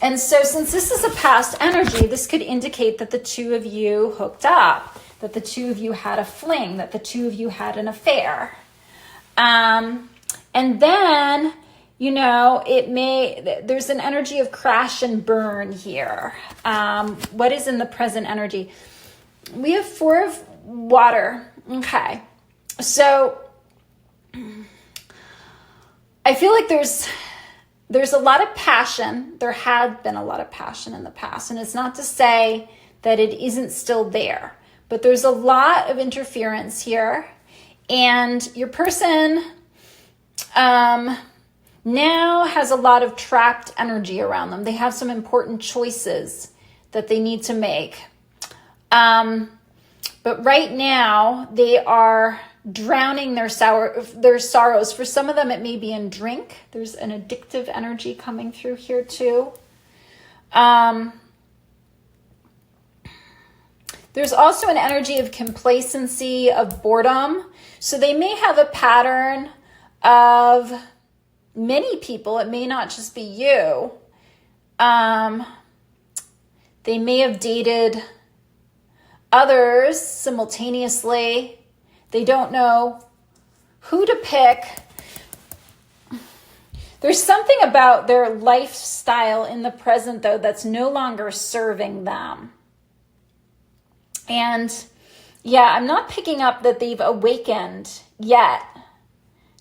And so since this is a past energy, this could indicate that the two of you hooked up, that the two of you had a fling, that the two of you had an affair. And then, you know, there's an energy of crash and burn here. What is in the present energy? We have 4 of water. Okay. So I feel like there's a lot of passion. There had been a lot of passion in the past. And it's not to say that it isn't still there. But there's a lot of interference here. And your person now has a lot of trapped energy around them. They have some important choices that they need to make. But right now, they are drowning their sorrows. For some of them, it may be in drink. There's an addictive energy coming through here too. There's also an energy of complacency, of boredom. So they may have a pattern of many people. It may not just be you. They may have dated others simultaneously. They don't know who to pick. There's something about their lifestyle in the present, though, that's no longer serving them. And yeah, I'm not picking up that they've awakened yet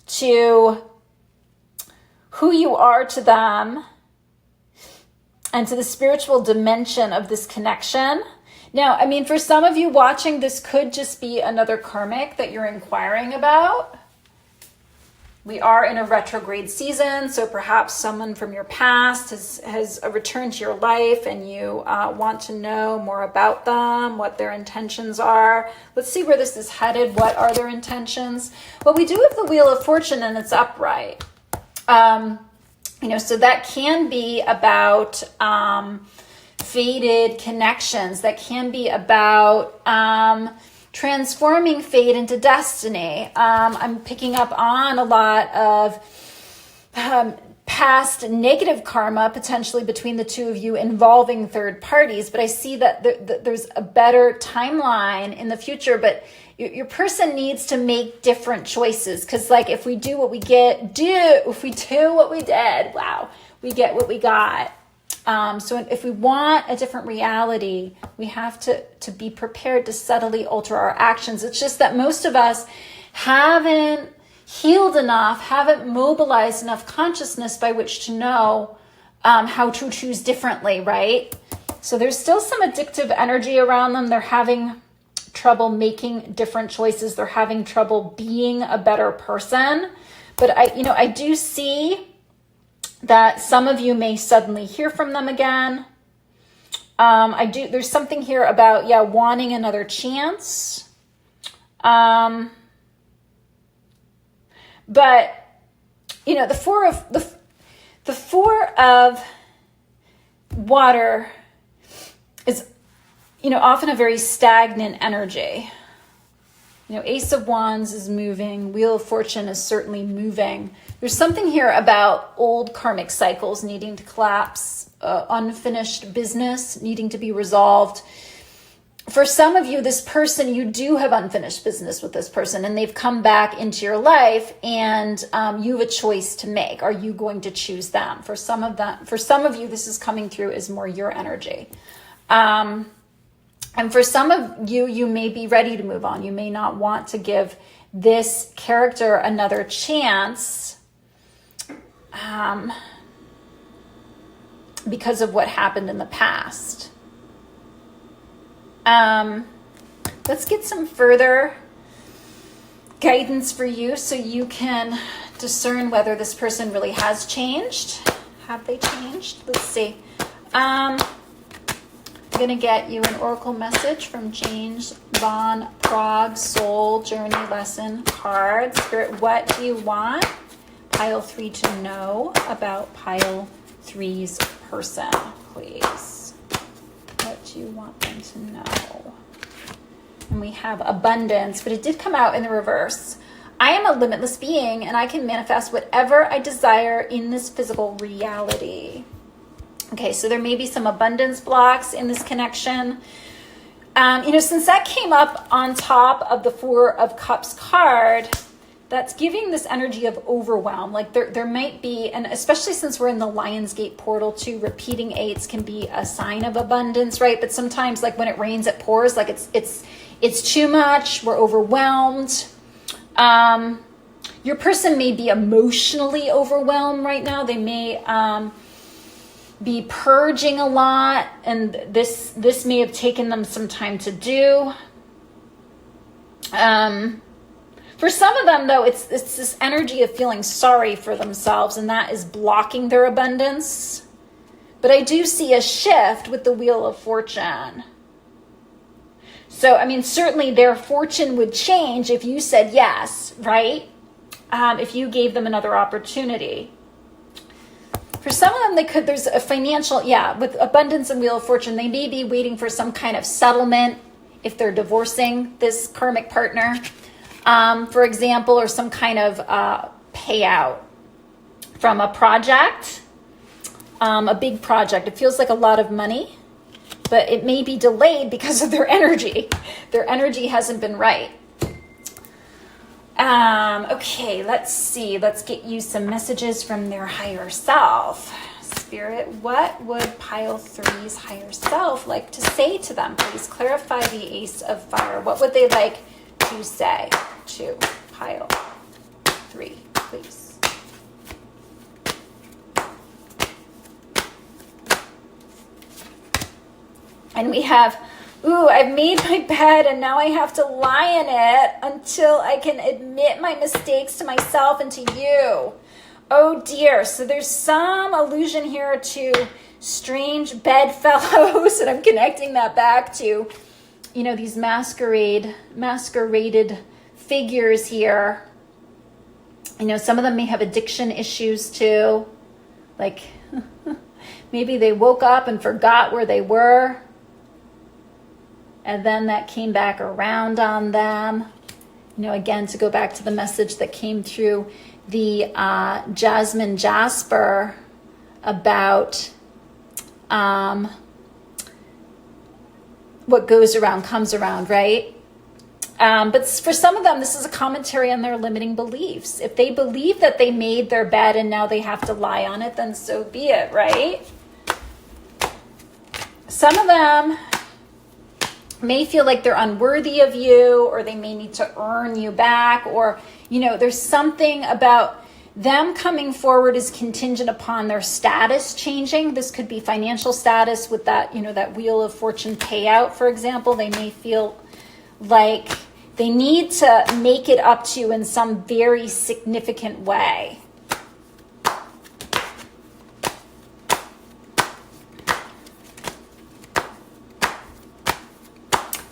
to who you are to them and to the spiritual dimension of this connection. Now, I mean, for some of you watching, this could just be another karmic that you're inquiring about. We are in a retrograde season, so perhaps someone from your past has returned to your life and you want to know more about them, what their intentions are. Let's see where this is headed. What are their intentions? Well, we do have the Wheel of Fortune and it's upright. So that can be about faded connections. That can be about transforming fate into destiny. I'm picking up on a lot of past negative karma, potentially between the two of you involving third parties. But I see that there's a better timeline in the future. But your person needs to make different choices. Because like if we do what we did, wow, we get what we got. So if we want a different reality, we have to be prepared to subtly alter our actions. It's just that most of us haven't healed enough, haven't mobilized enough consciousness by which to know how to choose differently, right? So there's still some addictive energy around them. They're having trouble making different choices. They're having trouble being a better person. But I do see that some of you may suddenly hear from them again. There's something here about, wanting another chance. But, the Four of Water is, often a very stagnant energy. Ace of Wands is moving. Wheel of Fortune is certainly moving. There's something here about old karmic cycles needing to collapse, unfinished business needing to be resolved. For some of you, this person, you do have unfinished business with this person and they've come back into your life and you have a choice to make. Are you going to choose them? For some of you, this is coming through as more your energy. And for some of you, you may be ready to move on. You may not want to give this character another chance because of what happened in the past. Let's get some further guidance for you so you can discern whether this person really has changed. Have they changed? Let's see. I'm going to get you an oracle message from James Von Prague Soul Journey Lesson card. Spirit, what do you want Pile 3 to know about Pile 3's person, please? What do you want them to know? And we have abundance, but it did come out in the reverse. I am a limitless being and I can manifest whatever I desire in this physical reality. Okay, so there may be some abundance blocks in this connection. Since that came up on top of the Four of Cups card, that's giving this energy of overwhelm. Like there might be, and especially since we're in the Lionsgate portal too, repeating 8s can be a sign of abundance, right? But sometimes like when it rains, it pours, like it's too much, we're overwhelmed. Your person may be emotionally overwhelmed right now. They may be purging a lot, and this may have taken them some time to do. For some of them, though, it's this energy of feeling sorry for themselves, and that is blocking their abundance. But I do see a shift with the Wheel of Fortune. So, certainly their fortune would change if you said yes, right? If you gave them another opportunity. For some of them, there's a financial, with abundance and Wheel of Fortune, they may be waiting for some kind of settlement if they're divorcing this karmic partner, for example, or some kind of payout from a project, a big project. It feels like a lot of money, but it may be delayed because of their energy. Their energy hasn't been right. Okay, let's see. Let's get you some messages from their higher self. Spirit, what would pile 3's higher self like to say to them? Please clarify the Ace of Fire. What would they like to say to pile 3, please? And we have, ooh, I've made my bed and now I have to lie in it until I can admit my mistakes to myself and to you. Oh dear. So there's some allusion here to strange bedfellows, and I'm connecting that back to, you know, these masqueraded figures here. You know, some of them may have addiction issues too. Like maybe they woke up and forgot where they were, and then that came back around on them. You know, again, to go back to the message that came through the Jasmine Jasper about what goes around comes around, right? But for some of them, this is a commentary on their limiting beliefs. If they believe that they made their bed and now they have to lie on it, then so be it, right? Some of them may feel like they're unworthy of you, or they may need to earn you back, or, you know, there's something about them coming forward is contingent upon their status changing. This could be financial status with that, you know, that Wheel of Fortune payout, for example. They may feel like they need to make it up to you in some very significant way.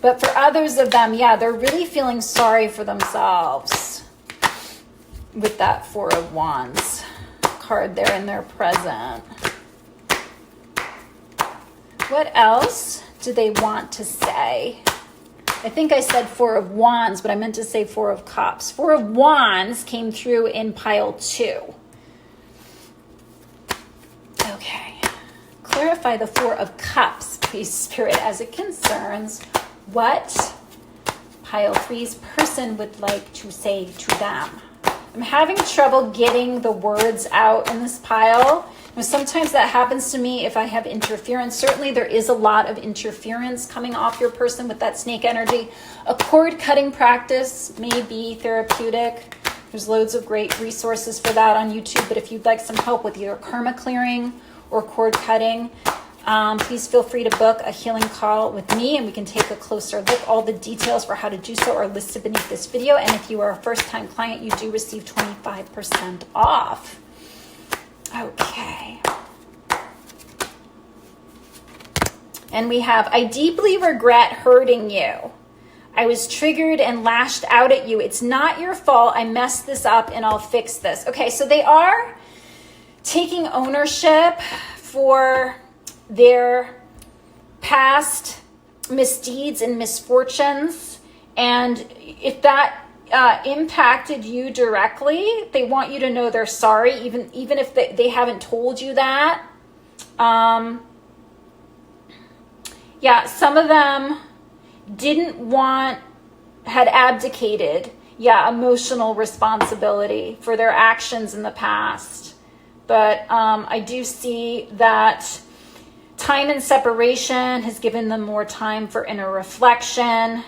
But for others of them, yeah, they're really feeling sorry for themselves with that Four of Wands card there in their present. What else do they want to say? I think I said Four of Wands, but I meant to say Four of Cups. Four of Wands came through in pile 2. Okay. Clarify the Four of Cups, please, Spirit, as it concerns what pile 3's person would like to say to them. I'm having trouble getting the words out in this pile. Sometimes that happens to me if I have interference. Certainly there is a lot of interference coming off your person with that snake energy. A cord cutting practice may be therapeutic. There's loads of great resources for that on YouTube. But if you'd like some help with either karma clearing or cord cutting, please feel free to book a healing call with me and we can take a closer look. All the details for how to do so are listed beneath this video. And if you are a first-time client, you do receive 25% off. Okay. And we have, I deeply regret hurting you. I was triggered and lashed out at you. It's not your fault. I messed this up and I'll fix this. Okay, so they are taking ownership for their past misdeeds and misfortunes. And if that impacted you directly, they want you to know they're sorry, even if they haven't told you that. Yeah, some of them had abdicated, emotional responsibility for their actions in the past. But I do see that time and separation has given them more time for inner reflection.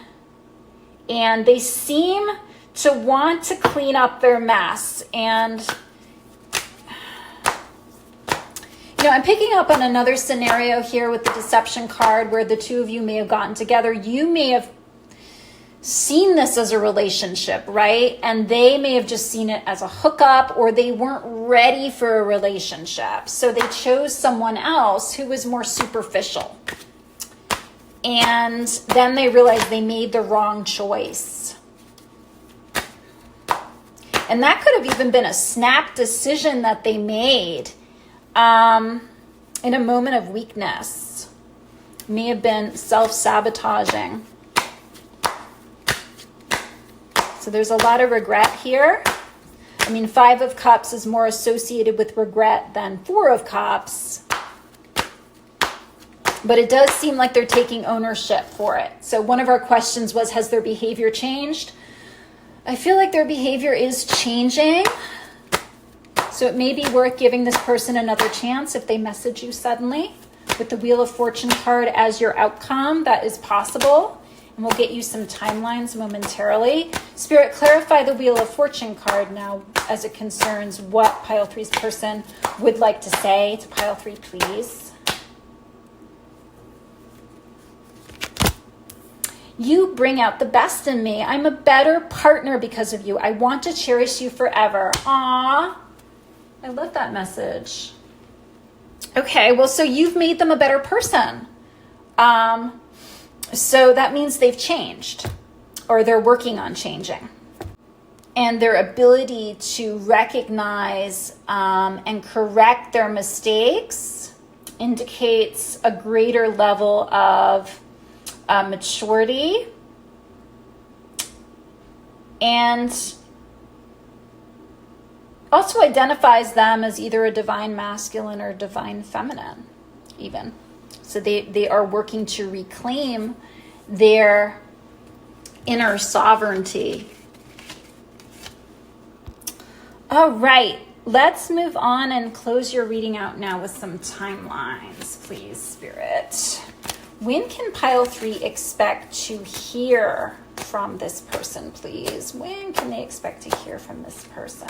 And they seem to want to clean up their mess. And, you know, I'm picking up on another scenario here with the deception card where the two of you may have gotten together. You may have seen this as a relationship, right? And they may have just seen it as a hookup, or they weren't ready for a relationship. So they chose someone else who was more superficial. And then they realized they made the wrong choice. And that could have even been a snap decision that they made in a moment of weakness. May have been self-sabotaging. So there's a lot of regret here. I mean, Five of Cups is more associated with regret than Four of Cups. But it does seem like they're taking ownership for it. So one of our questions was, has their behavior changed? I feel like their behavior is changing. So it may be worth giving this person another chance if they message you suddenly. With the Wheel of Fortune card as your outcome, that is possible. And we'll get you some timelines momentarily. Spirit, clarify the Wheel of Fortune card now as it concerns what Pile 3's person would like to say to Pile 3, please. You bring out the best in me. I'm a better partner because of you. I want to cherish you forever. Aww. I love that message. Okay, well, so you've made them a better person. So that means they've changed, or they're working on changing. And their ability to recognize and correct their mistakes indicates a greater level of maturity and also identifies them as either a divine masculine or divine feminine even. So they are working to reclaim their inner sovereignty. All right, let's move on and close your reading out now with some timelines, please, Spirit. When can Pile 3 expect to hear from this person, please? When can they expect to hear from this person?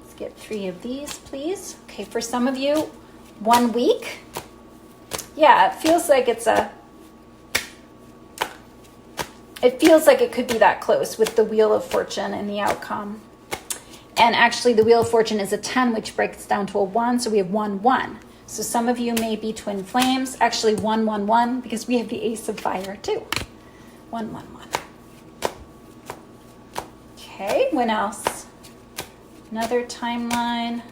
Let's get 3 of these, please. Okay, for some of you, 1 week. Yeah, it feels like it feels like it could be that close with the Wheel of Fortune and the outcome. And actually the Wheel of Fortune is a 10, which breaks down to a 1. So we have 1, 1. So some of you may be twin flames. Actually 1, 1, 1, because we have the Ace of Fire too. 1, 1, 1. Okay, when else? Another timeline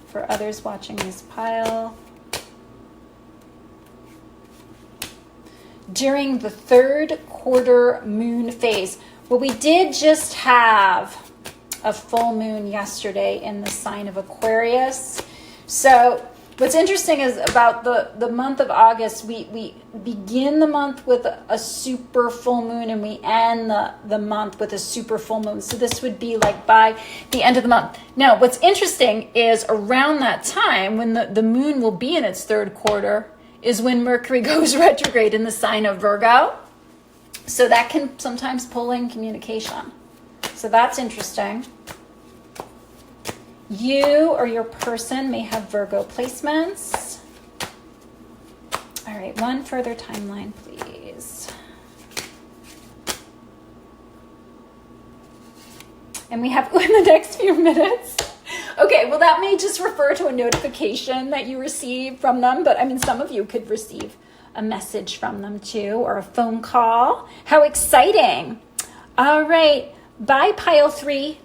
for others watching this pile. During the 3rd quarter moon phase. Well, we did just have a full moon yesterday in the sign of Aquarius. So what's interesting is about the month of August, we begin the month with a super full moon and we end the month with a super full moon. So this would be like by the end of the month. Now, what's interesting is around that time when the moon will be in its 3rd quarter, is when Mercury goes retrograde in the sign of Virgo. So that can sometimes pull in communication. So that's interesting. You or your person may have Virgo placements. All right, one further timeline, please. And we have in the next few minutes. Okay, well, that may just refer to a notification that you receive from them, but I mean, some of you could receive a message from them too, or a phone call. How exciting. All right, bye, Pile 3.